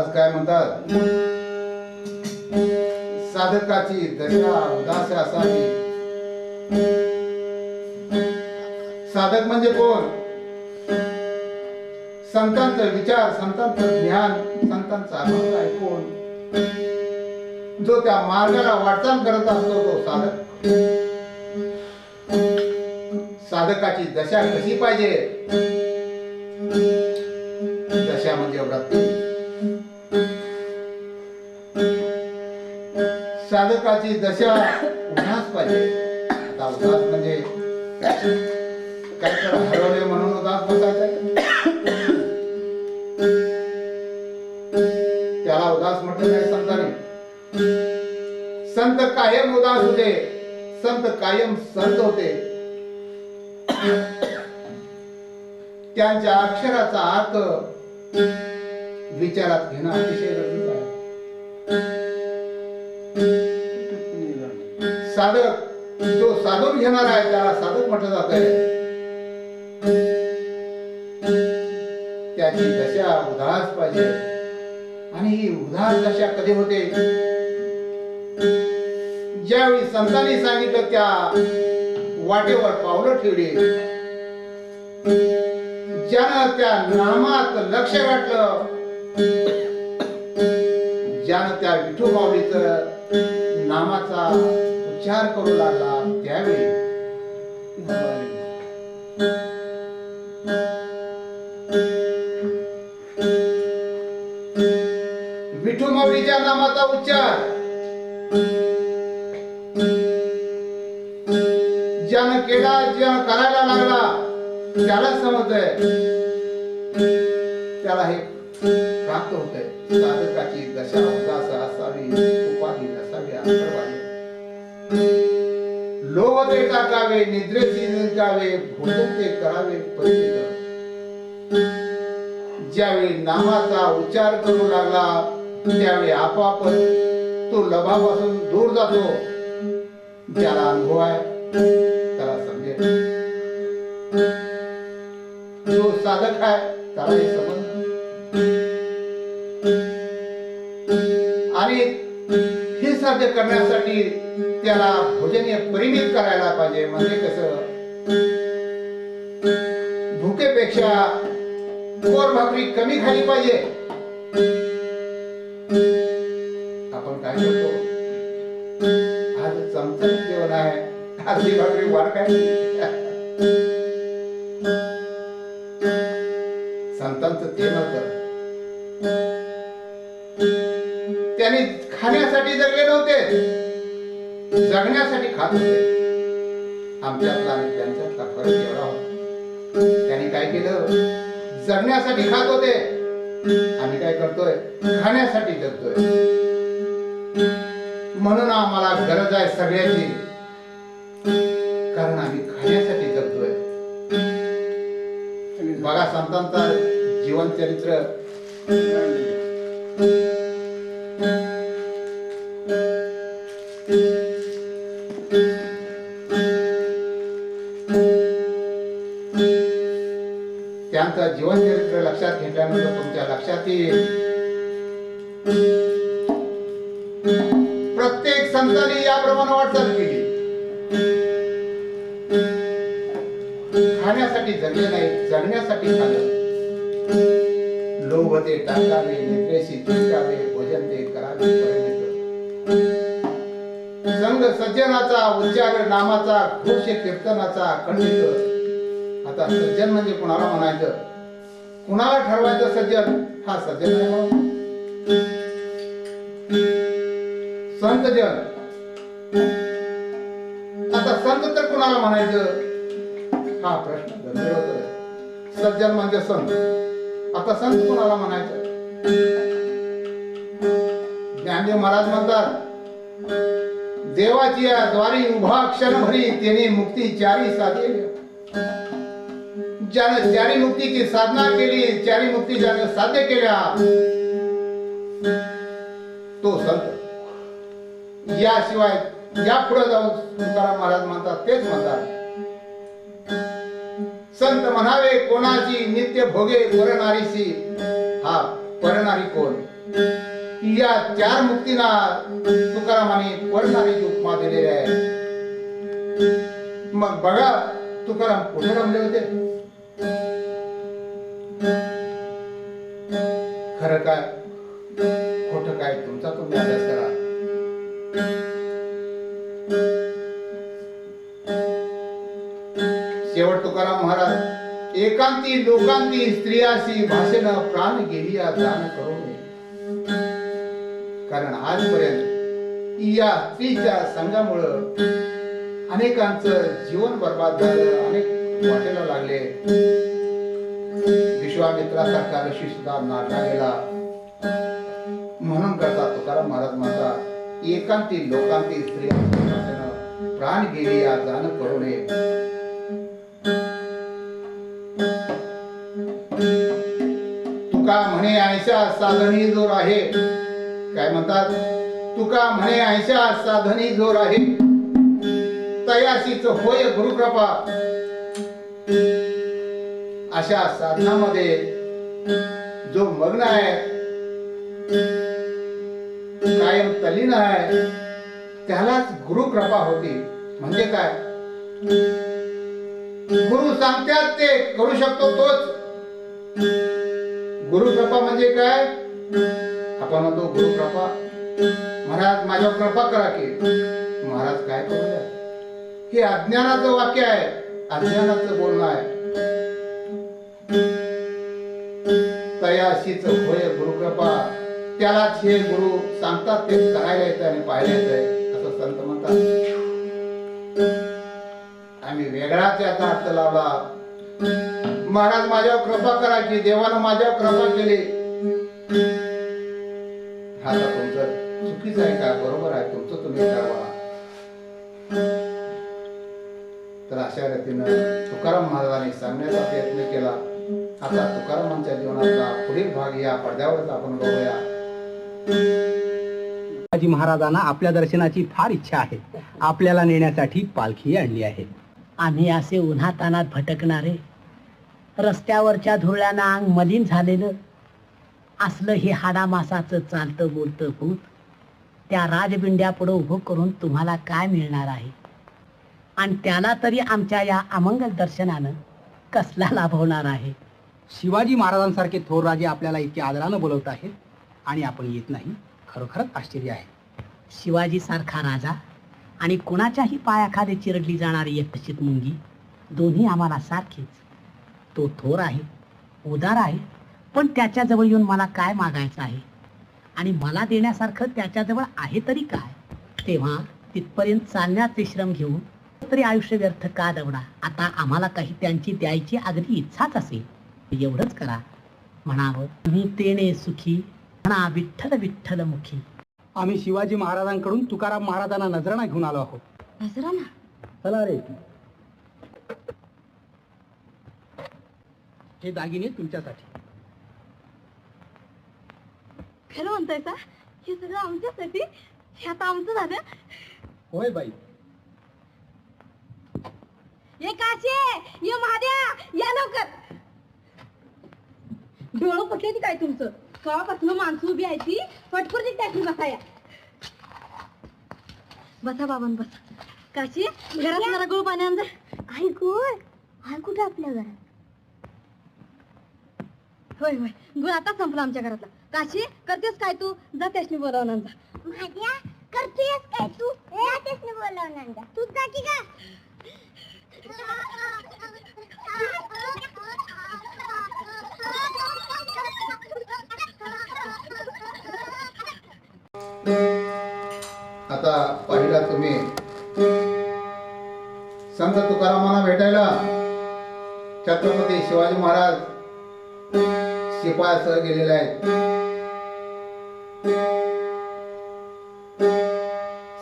[SPEAKER 1] महाराज काय म्हणतात, साधकाची दशा उदास असावी. साधक म्हणजे कोण? संतांचा विचार, संतांचं ज्ञान, संतांचा अनुभव ऐकून जो त्या मार्गाला वाटचाल करत असतो तो साधक. साधकाची दशा कशी पाहिजे? दशा म्हणजे वृत्ती. साधकाची दशा उदास पाहिजे. आता उदास म्हणजे काय तर हरवले म्हणून उदास बसायचं, त्याला उदास म्हटलं नाही संतांनी. संत कायम उदास होते, संत कायम संत होते. त्यांच्या अक्षराचा अर्थ विचारात घेणं अतिशय गरजेचं आहे. साधक जो साधून घेणार आहे त्याला साधक म्हटलं जात आहे. त्याची दशा उदास पाहिजे. आणि ही उदास दशा कधी होते? ज्यावेळी संतांनी सांगितलं त्या वाटेवर पावलं ठेवली, ज्यानं त्या नामात लक्ष घातलं, ज्यानं त्या विठू माऊलीचं नामाचा उच्चार करू लागला, त्यावेळी विठू माऊलीच्या नामाचा उच्चार ज्यानं केला, ज्यानं करायला लागला, त्याला समजतंय, त्याला हे प्राप्त होतंय. साधकाची दशा उदास असावी, उपाधी नसावी, अंतर्वादी. लोभ ते टाकावे, निद्रेची निजावे, भोजन ते करावे परिचित. ज्यावेळी नामाचा उच्चार करू लागला त्यावेळी आपोआप तो लोभापासून दूर जातो. ज्याला अनुभव आहे त्याला समजेल. जो साधक आहे त्याला हे समजलं. आणि हे साध्य करण्यासाठी त्याला भोजनीय परिमित करायला पाहिजे. म्हणजे कसं, भुकेपेक्षा गोड भाकरी कमी खाली पाहिजे. आपण काय करतो, आज चमचमीत जेवण आहे, अर्धी भाकरी वाढ काय. संतांचं ते नव्हतं. त्यांनी खाण्यासाठी जगले नव्हते, जगण्यासाठी खात होते. आमच्यातला आणि त्यांच्यातला फरक एवढा होता. त्यांनी काय केलं, जगण्यासाठी खात होते. आम्ही काय करतोय, खाण्यासाठी जगतोय. म्हणून आम्हाला गरज आहे सगळ्याची, कारण आम्ही खाण्यासाठी जगतोय. बघा संतांचा जीवन चरित्र. त्यांचं जीवन चरित्र लक्षात घेतल्यानंतर तुमच्या लक्षात येईल, प्रत्येक संतांनी याप्रमाणे वाटचाल केली. खाण्यासाठी जगले नाही, जगण्यासाठी खाल्लं. लोभ ते टाकावे, निद्रेशी चिंतावे, भोजन ते करावे परिमित. संग सज्जनाचा उच्चार नामाचा, घोष कीर्तनाचा खंडित. आता सज्जन म्हणजे कुणाला म्हणायचं, कुणाला ठरवायचं सज्जन? हा सज्जन आहे. संत जन. आता संत तर कुणाला म्हणायचं हा प्रश्न गंभीर होतोय. सज्जन म्हणजे संत. आता संत कुणाला म्हणायचं? ज्ञानदेव महाराज म्हणतात, देवाची या द्वारी उभा क्षणभरी त्याने मुक्ती चारी साधली. ज्याने चारी मुक्तीची साधना केली, चारी मुक्ती ज्याने साध्य केल्या, तो संत. याशिवाय या पुढे जाऊन तुकाराम महाराज म्हणतात, तेच म्हणतात, संत म्हणावे कोणाची नित्य भोगे परनारीशी. हा परनारी कोण? या चार मुक्तींना तुकारामाने पडणारी उपमा दिलेली आहे. मग बघा तुकाराम कुठे रमले होते. खरं काय खोटं काय तुमचा तुम्ही अभ्यास करा. शेवट तुकाराम महाराज एकांती लोकांती स्त्रियाशी भाषण प्राण गेली या दान करू नये. कारण आजपर्यंत या स्त्रीच्या संघामुळं अनेकांचं जीवन बर्बाद झालं, अनेक वाटेला लागले. विश्वामित्रासारखा ऋषी सुद्धा नाटा गेला. म्हणून करता तुकाराम महाराज म्हणतात एकांती लोकांती स्त्रियांची भाषण प्राण गेली या दान करू नये. तुका म्हणे ऐशा साधनी जोर आहे. काय म्हणतात तुका म्हणे ऐशा साधनी जोर आहे. तयाशीच होय गुरुकृपा. अशा साधनामध्ये जो मग्न आहे, कायम तल्लीन आहे, त्यालाच गुरुकृपा होती. म्हणजे काय गुरु सांगतात ते करू शकतो तोच गुरुकृपा. म्हणजे काय आपण म्हणतो गुरुकृपा महाराज माझ्यावर कृपा करा की. महाराज काय करू द्या. हे अज्ञानाचं वाक्य आहे, अज्ञानाचं बोलणं आहे. तयाशीच होय गुरुकृपा. त्यालाच हे गुरु सांगतात ते करायला येतं आणि पाहायला येतंय असं संत म्हणतात. आम्ही वेगळाच याचा अर्थ लावला. महाराज माझ्यावर कृपा करा की. देवानं माझ्यावर कृपा केली. आता तुमचं चुकीचं आहे का बरोबर आहे तुमचं तुम्ही ठरवा. तर अशा रीतीनं तुकाराम महाराजांनी सांगण्याचा प्रयत्न केला. आता तुकारामांच्या जीवनाचा पुढील भाग या पडद्यावरच आपण बघूया.
[SPEAKER 5] शिवाजी महाराजांना आपल्या दर्शनाची फार इच्छा आहे. आपल्याला नेण्यासाठी पालखी आणली आहे.
[SPEAKER 2] आम्ही असे उन्हातानात भटकणारे, रस्त्यावरच्या धुरळ्यानं अंग मलिन झालेलं असलं हे हाडामासाचं चालतं बोलतं भूत त्या राजबिंड्या पुढं उभं करून तुम्हाला काय मिळणार आहे. आणि त्याला तरी आमच्या या अमंगल दर्शनानं कसला लाभ होणार आहे.
[SPEAKER 5] शिवाजी महाराजांसारखे थोर राजे आपल्याला इतके आदरानं बोलवत आहेत आणि आपण येत नाही. खरोखरच आश्चर्य आहे.
[SPEAKER 2] शिवाजी सारखा राजा आणि कुणाच्याही पायाखाली चिरडली जाणारी एकचित मुंगी दोन्ही आम्हाला सारखेच. तो थोर आहे, उदार आहे, पण त्याच्याजवळ येऊन मला काय मागायचं आहे आणि मला देण्यासारखं त्याच्याजवळ आहे तरी काय. तेव्हा तिथपर्यंत चालण्याचे श्रम घेऊन तरी आयुष्य व्यर्थ का दवडा. आता आम्हाला काही त्यांची द्यायची अगदी इच्छाच असेल. एवढंच करा, म्हणावं मी तेने सुखी, म्हणा विठ्ठल विठ्ठल मुखी.
[SPEAKER 5] आम्ही शिवाजी महाराजांकडून तुकाराम महाराजांना नजराणा घेऊन आलो आहोत.
[SPEAKER 4] नजराना
[SPEAKER 5] चला रे. हे दागिने तुमच्यासाठी.
[SPEAKER 4] खरं म्हणताय का. हे सगळं आमच्यासाठी. हे आता आमचं झालं.
[SPEAKER 5] होय बाई.
[SPEAKER 4] ये काशे, ये महाद्या, या लवकर. डोळं पटले काय तुमचं. कवापासून माणसं उभी आहे ती पटकुर्ती टाकली बसाया. बसा बाबांन बसा. काशी घरात जरा गुळ पाणी आण जा. आई गुळ आहे कुठे आपल्या घरात. होय होय गुळ आता संपला आमच्या घरातला. काशी करतेस काय तू. जा त्यासनी बोलावून आण जा. माझ्या करतेस काय तू. जा त्यासनी बोलावून आण जा. तू जा की का.
[SPEAKER 1] आता पहिला तुम्ही संत तुकारामांना भेटायला छत्रपती शिवाजी महाराज शिपायासह गेलेले आहेत.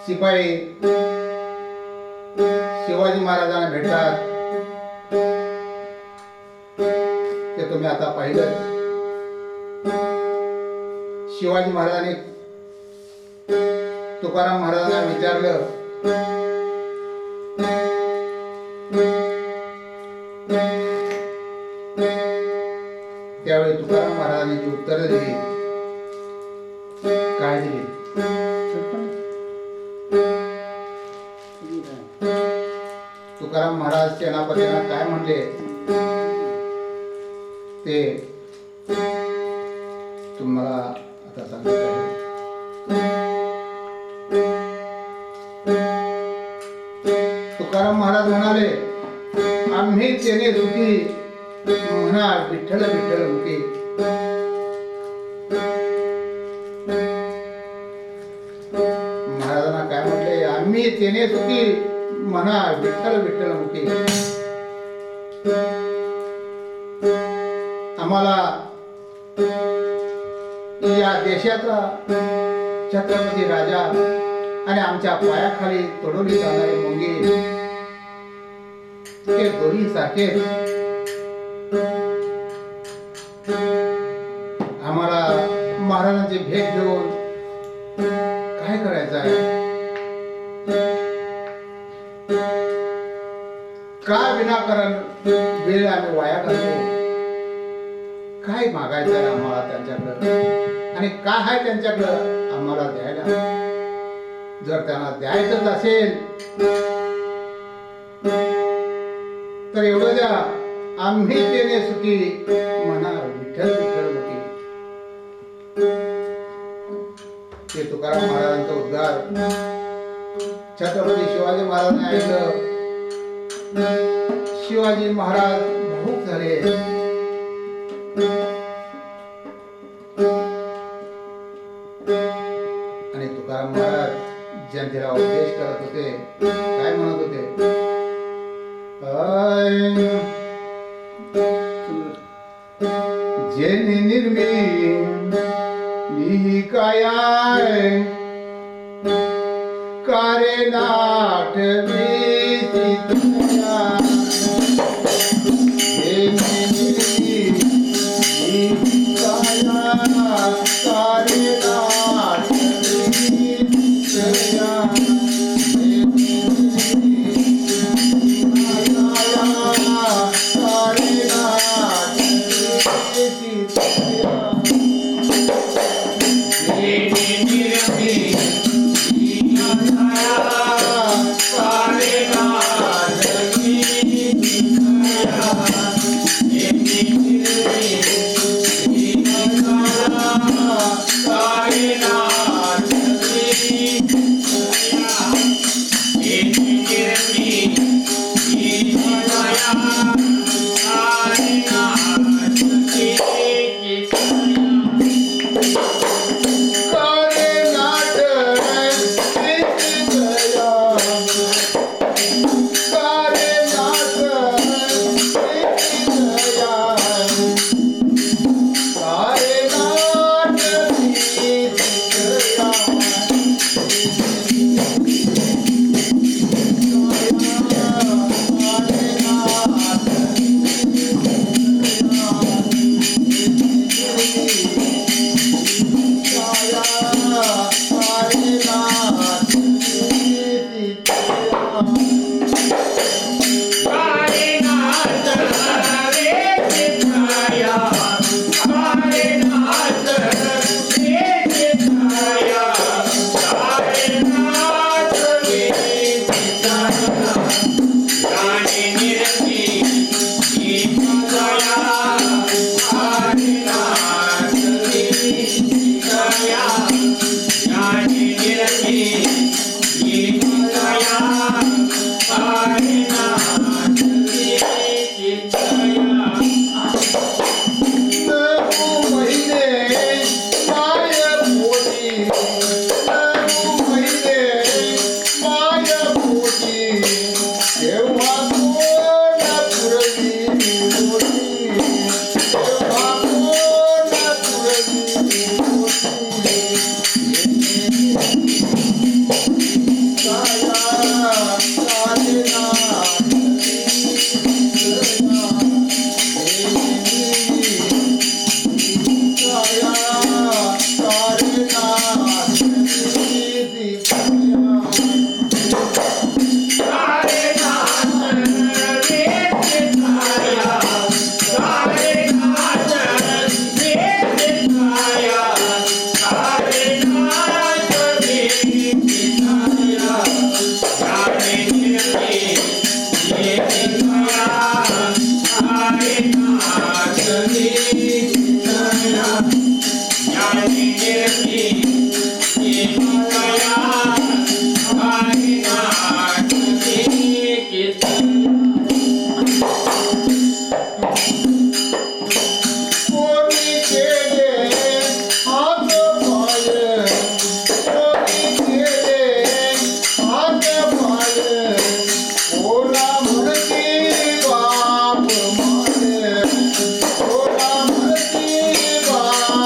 [SPEAKER 1] शिपाई शिवाजी महाराजांना भेटतात ते तुम्ही आता पाहिलं. शिवाजी महाराजांनी तुकाराम महाराजांना विचारलं त्यावेळी तुकाराम महाराजांनी जी उत्तरं दिली काय दिली तुकाराम महाराज सेनापतींना काय म्हणले ते तुम्हाला आता सांगत आहे. तुकाराम महाराज म्हणाले आम्ही तेने सुखी म्हणा विठ्ठल विठ्ठल मुखी. महाराजांना काय म्हटले आम्ही तेने सुखी म्हणा विठ्ठल विठ्ठल मुखी. आम्हाला या देशाचा छत्रपती राजा आणि आमच्या पायाखाली तोडवली जाणारी मुंगी ते दोन्ही सारखे आम्हाला महाराजांची भेट घेऊन काय करायचं आहे का विनाकारण वेळ आम्ही वाया घालतो. काय मागायचं आहे आम्हाला त्यांच्याकडं आणि काय आहे त्यांच्याकडं आम्हाला द्यायला. जर त्यांना द्यायचंच असेल तर एवढं द्या आम्ही देणे सुखी म्हणा विठ्ठल विठ्ठल मुखी. ते तुकाराम महाराजांचा उद्गार छत्रपती शिवाजी महाराजांनी ऐकलं. शिवाजी महाराज भावुक झाले. आणि तुकाराम महाराज जनतेला उपदेश करत होते. काय म्हणत होते जेने निर्मी कायाय कारे नाट कोणी केले हात पाय कोणी केले हात पाय कोणा म्हणती बाप माय कोणा म्हणती बाप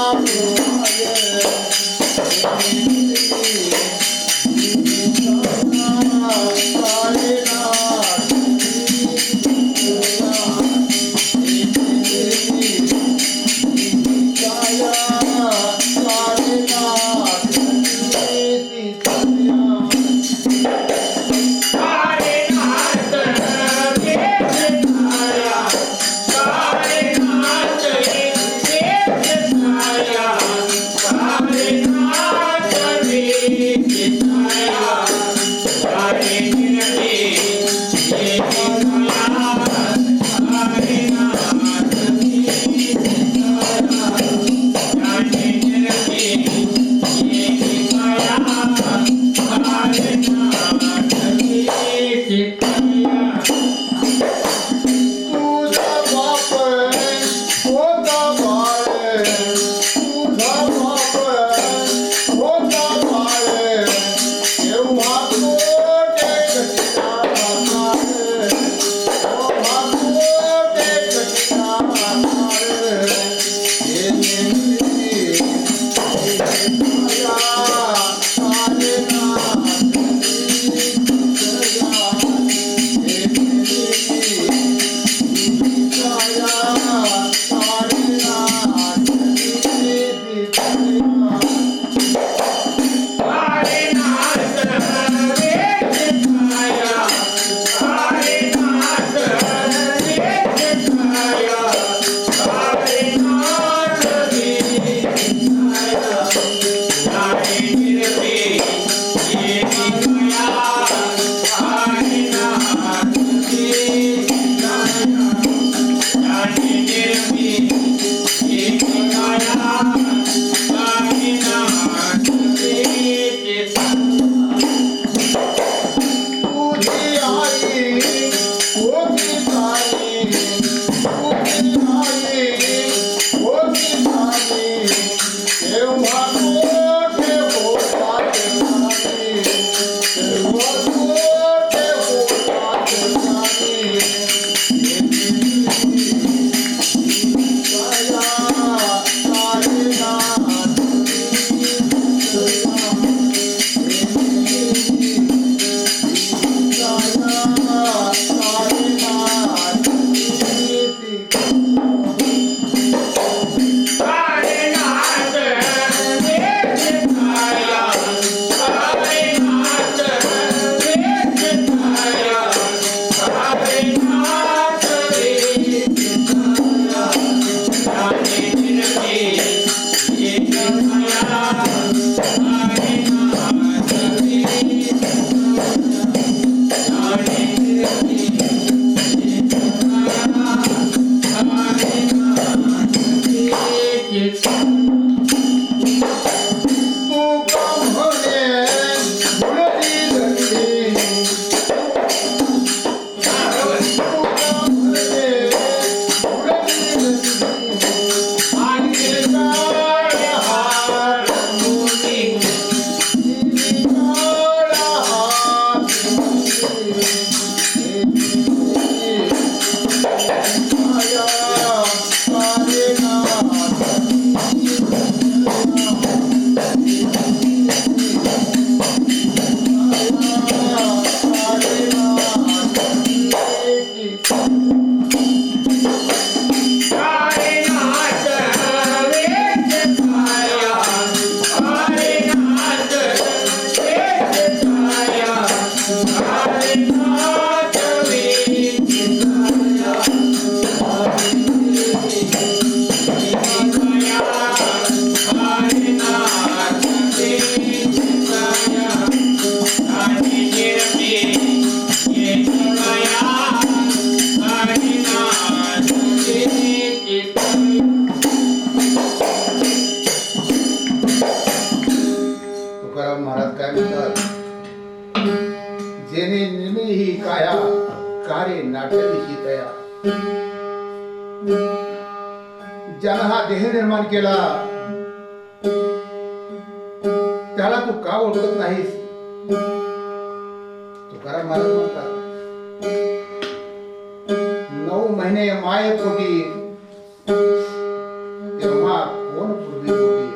[SPEAKER 1] तुझा बाप होता बाळ तुझा बाप होता बाळ तेव्हा कोटे कटिला मार तेव्हा कोटे कटिला मार हे नेमकी माया सारे तुझी आई होती सारी तुझी आई होती सारी तेव्हा कोठे होतात सारी तेव्हा कोठे होतात सारी साया सारी देह निर्माण केला त्याला तू का ओळखत नाहीस? तुकाराम महाराज म्हणतात 9 महिने माये पोटी तेव्हा कोण पूर्वी पोटी.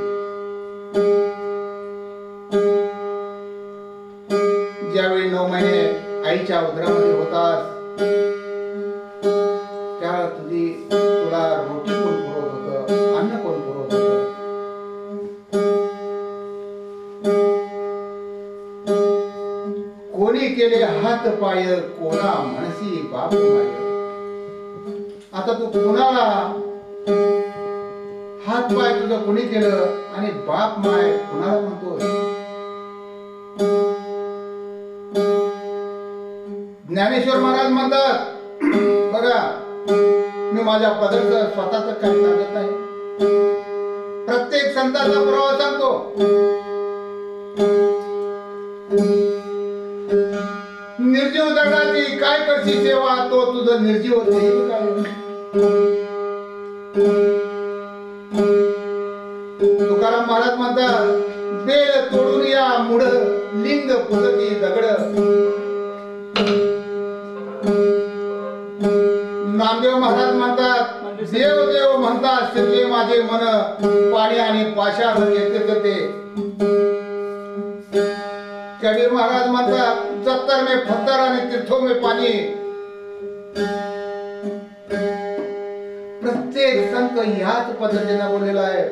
[SPEAKER 1] ज्यावेळी 9 महिने आईच्या उदरामध्ये होतास त्या तुला रोटी कोण पुरवत होतं, अन्न कोण पुरवत होतं? कोणी केले हात पाय कोणा म्हणसी बाप माय. आता तू कोणाला हात पाय तुझं कोणी केलं आणि बाप माय कोणाला म्हणतोय? ज्ञानेश्वर महाराज म्हणतात बघा मी माझ्या पदरचं स्वतःच काही सांगत नाही, प्रत्येक संतांचा पुरावा सांगतो. निर्जीव दगडाची काय करशी सेवा, तो तुझं निर्जीव देईल काय. तुकाराम महाराज म्हणतात बेल तोडून या मुड लिंग पुजती दगड. नामदेव महाराज म्हणतात देव देव म्हणतात शिरले माझे मन पाणी आणि पाषाण येते ते. कबीर महाराज म्हणतात जत्तर में पत्थर आणि तीर्थों में पाणी. प्रत्येक संत याच पद्धतीने बोललेला आहे.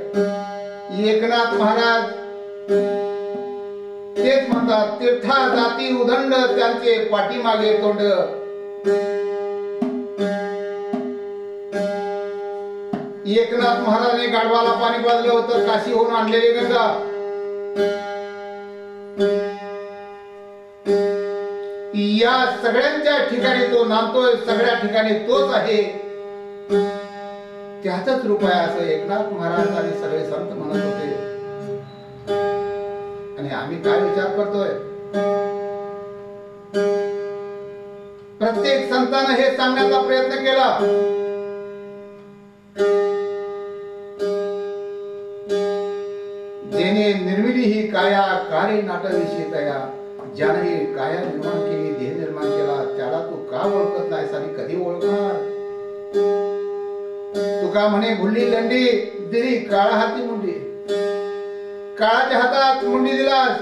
[SPEAKER 1] एकनाथ महाराज तेच म्हणतात तीर्था जाती उदंड त्यांचे पाठीमागे तोंड. एकनाथ महाराजांनी गाढवाला पाणी पाजलं होतं, काशीहून आणलेली गंगा. या सगळ्यांच्या ठिकाणी तो नांदतोय, सगळ्या ठिकाणी तोच आहे, त्याचंच रूप आहे असं एकनाथ महाराज आणि सगळे संत म्हणत होते. आणि आम्ही काय विचार करतोय? प्रत्येक संतानं हे सांगण्याचा प्रयत्न केला. जेने निर्मिली ही काया कार्य नाटविषयी तया. ज्याने काया निर्माण केली, देह निर्माण केला, त्याला तू का ओळखत नाहीस आणि कधी ओळखणार? तुका म्हणे भुल्ली दंडी दिली काळा हाती मुंडी. काळाच्या हातात मुंडी दिलास,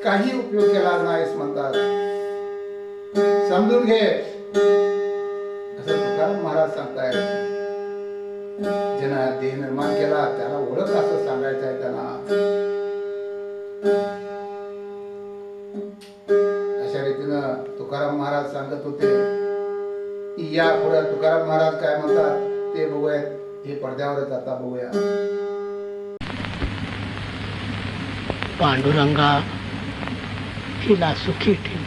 [SPEAKER 1] काही उपयोग केला नाहीस म्हणतात. समजून घे असं तुकाराम महाराज सांगतायत. ज्यांना देह निर्माण केला त्याला ओळख असं सांगायचं आहे त्यांना. अशा रीतीनं तुकाराम महाराज सांगत होते. या पुढे तुकाराम महाराज काय म्हणतात ते बघूयात. हे पडद्यावरच आता बघूया.
[SPEAKER 2] पांडुरंगा हिला सुखी ठेव.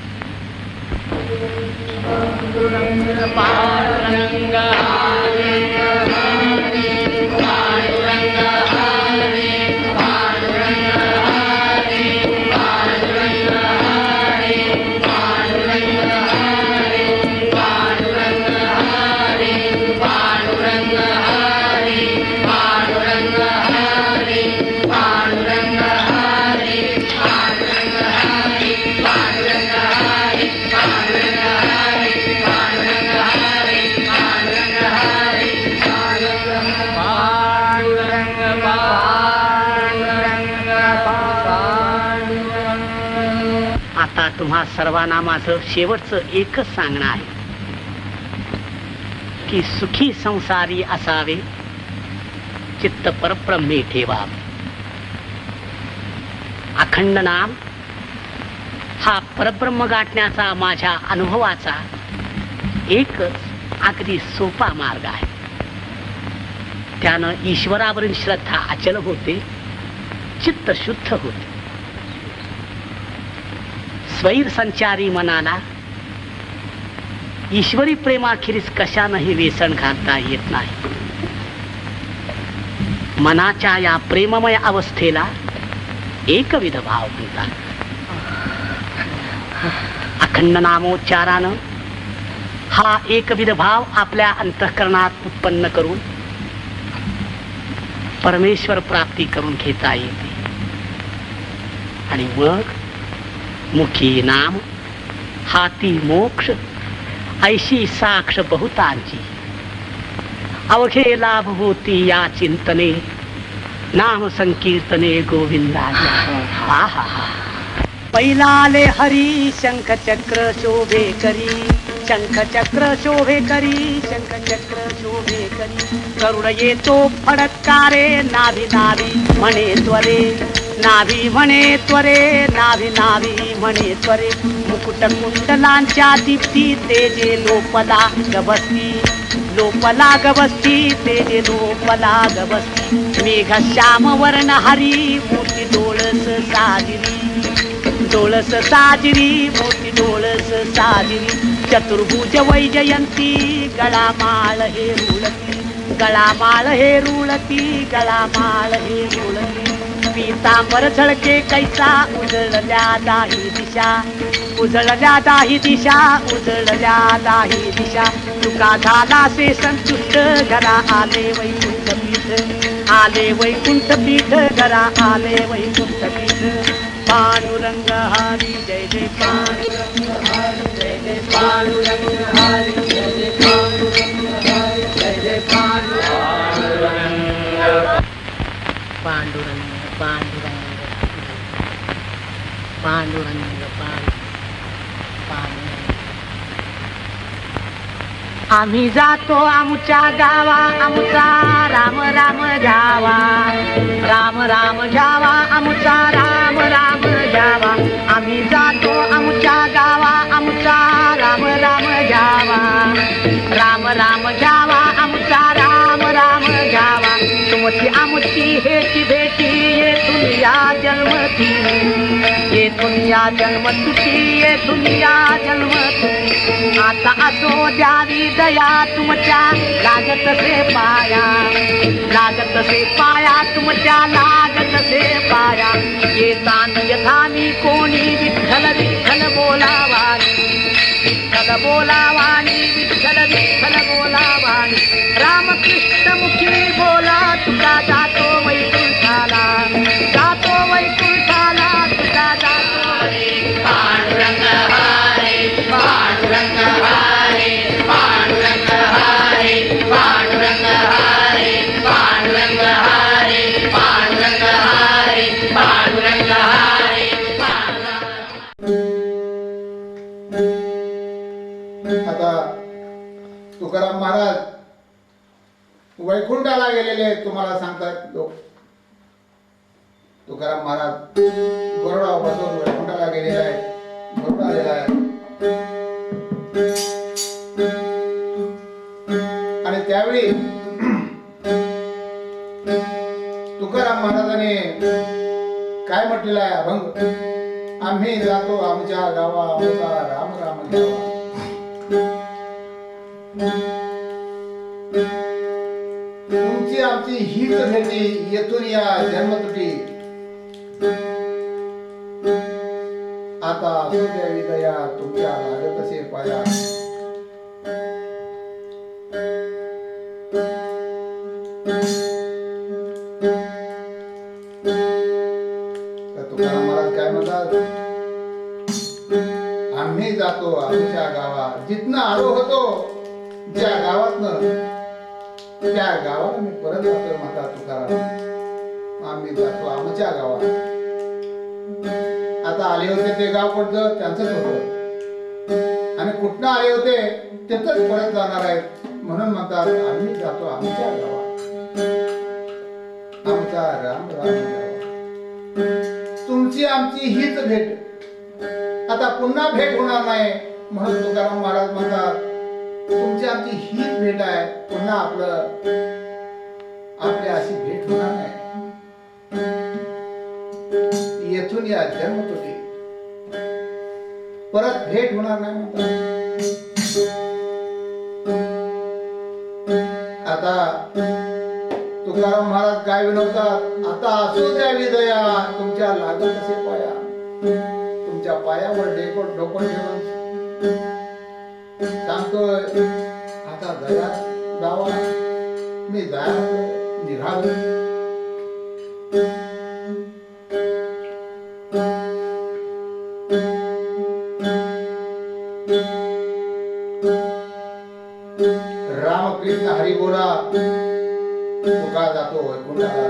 [SPEAKER 2] तुम्हा सर्वांना माझं शेवटचं एकच सांगणं आहे की सुखी संसारी असावे, चित्त परब्रह्मे ठेवावे. अखंड नाम हा परब्रह्म गाठण्याचा माझ्या अनुभवाचा एकच अगदी सोपा मार्ग आहे. त्यानं ईश्वरावरील श्रद्धा अचल होते, चित्त शुद्ध होते. स्वैर संचारी मनाला ईश्वरी प्रेमाखेरीज कशानंही वेसण घालता येत नाही. मनाच्या या प्रेममय अवस्थेला एकविध भाव म्हणतात. अखंड नामोच्चारानं हा एकविध भाव आपल्या अंतःकरणात उत्पन्न करून परमेश्वर प्राप्ती करून घेता येते. आणि मग मुखी नाम हाती मोक्ष ऐशी साक्ष बहुतांची. अवघे लाभ होती या चिंतने नाम संकीर्तने गोविंदाच्या. पैलाले हरी शंख चक्र शोभे करी, शंख चक्र शोभे करी, शंख चक्र शोभे करी. गरुड येतो फडकारे नाभी नाभी म्हणे त्वरे, नाभी म्हणे त्वरे, नाभी नाभी म्हणे त्वरे. मुकुट कुंडलांच्या दीप्ती तेजे लोपला गबसती, लोपला गबसती तेजे लोपला गबसती. मेघ श्याम वर्ण हरी मोठी डोळस साजरी, डोळस साजरी मोठी डोळस साजरी. चतुर्भुज वैजयंती गळामाळ हे रुळती, गळामाळ हे रुळती, गळामाळ हे रुळती. पीतांबर झळके कैसा उजळल्या दाही दिशा, उजळल्या दाही दिशा, उजळल्या दाही दिशा. तुका झाला से संतुष्ट घरा आले वैकुंठ पीठ, आले वैकुंठ पीठ घरा आले वैकुंठ पीठ. पांडुरंग हरी जय जय पांडुरंग हरी जय जय पांडुरंग हरी जय जय पांडुरंग हरी जय जय पांडुरंग. पांडुरंग पांडुरंग पांडुरंग पांडुरंग. आम्ही जातो आमच्या गावा, आमचा राम राम घ्यावा, राम राम घ्यावा, आमचा राम राम घ्यावा. आम्ही जातो आमच्या गावा, आमचा राम राम घ्यावा, राम राम घ्यावा, आमचा राम राम घ्यावा. तुमची आमची हेची भेटी येथून या जन्मती, येथून या जन्मतुटी, येथून या जन्मतुटी. आता असो द्यावी दया तुमच्या लागत से पाया, लागत से पाया तुमच्या लागत से पाया. येतान यथानी कोणी विठ्ठल विठ्ठल बोलावानी, विठ्ठल बोलावानी, विठ्ठल विठ्ठल बोलावानी. रामकृष्ण मुखी बोला तुका जातो वैकुंठाला, जातो वैकुंठाला तुका जातो. पांडुरंग हरे, पांडुरंग हरे, पांडुरंग हरे, पांडुरंग हरे, पांडुरंग हरे, पांडुरंग हरे, पांडुरंग हरे.
[SPEAKER 1] आता तुकाराम महाराज वैकुंठाला गेलेले तुम्हाला सांगतात लोक. तुकाराम महाराज गरुडापासून वैकुंठाला गेलेले आहे, गरुड आलेला आहे. आणि त्यावेळी तुकाराम महाराजांनी काय म्हटलेलं आहे अभंग. आम्ही जातो आमच्या गावा, आमचा राम राम घ्यावा. तुमची आमची हीच भेटी येथून या जन्मतुटी. आता असू द्यावी दया तुमच्या लागत असे पाया. तुकाराम महाराज काय म्हणतात, आम्ही जातो आमच्या गावा. जिथनं आलो होतो ज्या गावातनं त्या गावाला मी परत जातोय म्हणतात तुकाराम. आम्ही जातो आमच्या गावात. आता आले होते ते गाव कोणतं त्यांचंच होतं, आणि कुठनं आले होते तिथंच परत जाणार आहेत. म्हणून म्हणतात आम्ही जातो आमच्या गावात, आमचा राम राम गावा. तुमची आमची हीच भेट, आता पुन्हा भेट होणार नाही. म्हणून तुकाराम महाराज म्हणतात तुमची आमची हीच भेट आहे, पुन्हा आपली अशी भेट होणार नाही. येथून या जन्मतुटी परत भेट होणार नाही म्हणतात. आता तुकाराम महाराज काय विनवतात, आता असू द्यावी दया तुमच्या लागत असे पाया. तुमच्या पायावर डोकं ठेवून सांगतोय आता दया जावा, मी जायला निघालो. रामकृष्ण हरी बोला तुका जातो वैकुंठाला.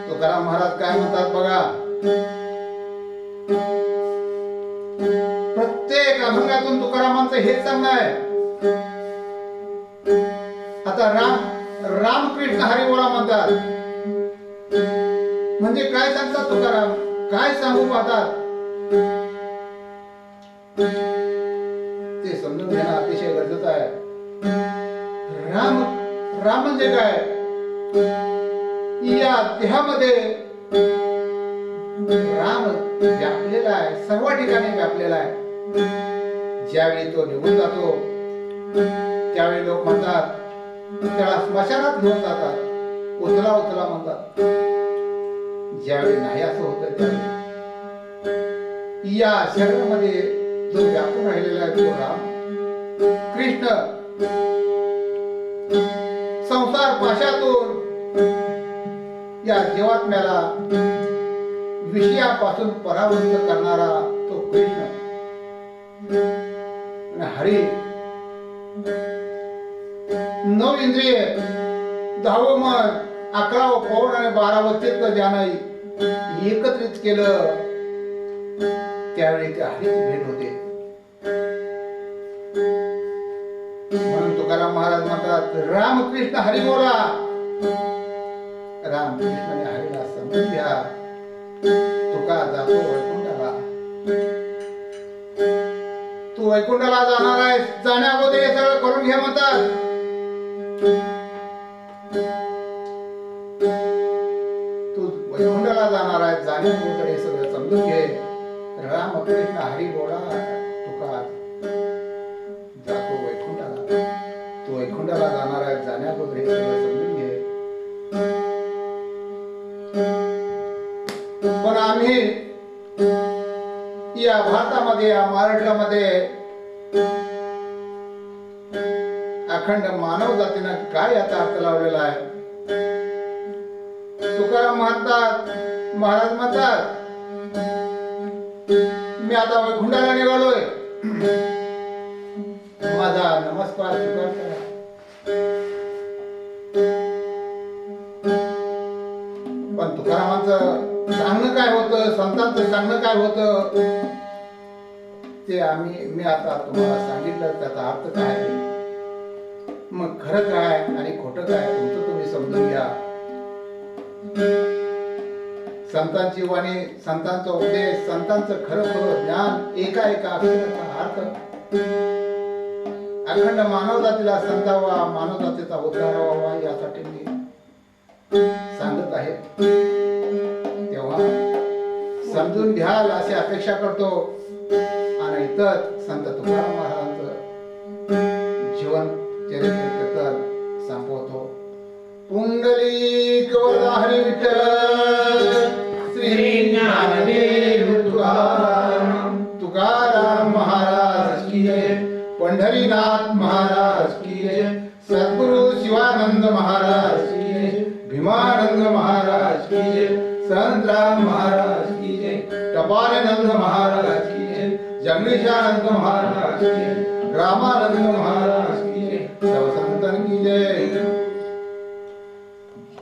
[SPEAKER 1] तुकाराम महाराज काय म्हणतात बघा, प्रत्येक अभंगातून तुकारामांचं हेच सांगणं आहे. आता रामकृष्ण हरी बोला म्हणतात म्हणजे काय सांगतात तुकाराम, काय सांगू पाहतात ते समजून घेणं अतिशय गरजेचं आहे. राम म्हणजे काय, या देहामध्ये राम व्यापलेला आहे, सर्व ठिकाणी व्यापलेला आहे. ज्यावेळी तो निघून जातो त्यावेळी लोक म्हणतात त्याला स्मशानात घेऊन जातात, उचला उचला म्हणतात. ज्यावेळी नाही असं होतं त्यावेळी या शरीरामध्ये जो व्यापून राहिलेला आहे तो राम कृष्ण संसार पाशातून या जीवात्म्याला विषयापासून परावृत्त करणारा तो कृष्ण आणि हरी 9 इंद्रिय 10वं मन 11वं पौन आणि 12वं चित्त ज्यानं एकत्रित केलं त्यावेळी त्या हरीची भेट होते. म्हणून तुकाराम महाराज म्हणतात रामकृष्ण हरी बोला. रामकृष्ण आणि हरीला समजून घ्या. तुका जातो वैकुंठाला. तू वैकुंठाला जाणार आहेस, जाण्या अगोदर हे सगळं करून घ्या म्हणतात. तू वैकुंठाला जाणार आहेस, जाण्या अगोदर हे सगळं समजून घे. रामकृष्ण हरी बोला. तुका जातो वैकुंठाला. तू वैकुंठाला जाणार आहेस, जाण्या अगोदर हे सगळं समजून घे. पण आम्ही या भारतामध्ये या महाराष्ट्रामध्ये अखंड मानव जातीनं काय याचा अर्थ लावलेला आहे. तुकाराम महाराज म्हणतात मी आता वैकुंठाला निघालोय, माझा नमस्कार स्वीकार करा. पण तुकारामांचं सांगणं काय होतं, संतांचं सांगणं काय होतं ते मी आता तुम्हाला सांगितलं. त्याचा अर्थ काय आहे, मग खरं काय आणि खोटं काय तुमचं तुम्ही समजून घ्या. संतांची वाणी, संतांचा उपदेश, संतांचं खरं ज्ञान, एका अक्षराचा अर्थ अखंड मानव जातीला समजावा, मानव जातीचा उद्धार व्हावा यासाठी मी सांगत आहे. तेव्हा समजून घ्याल अशी अपेक्षा करतो. आणि इतर संत तुकाराम महाराजांचं जीवन चरित्र कीर्तन संपवतो. पुंडलिक वरदा हरी विठ्ठल श्री ज्ञानदेव तुकाराम महाराज की जय. पंढरीनाथ महाराज की जय. सद्गुरु शिवानंद महाराज की जय. भीमानंद महाराज की जय. संतराम महाराज की जय. टपालानंद महाराज की जय. जगदीशानंद महाराज की जय. रामानंद महाराज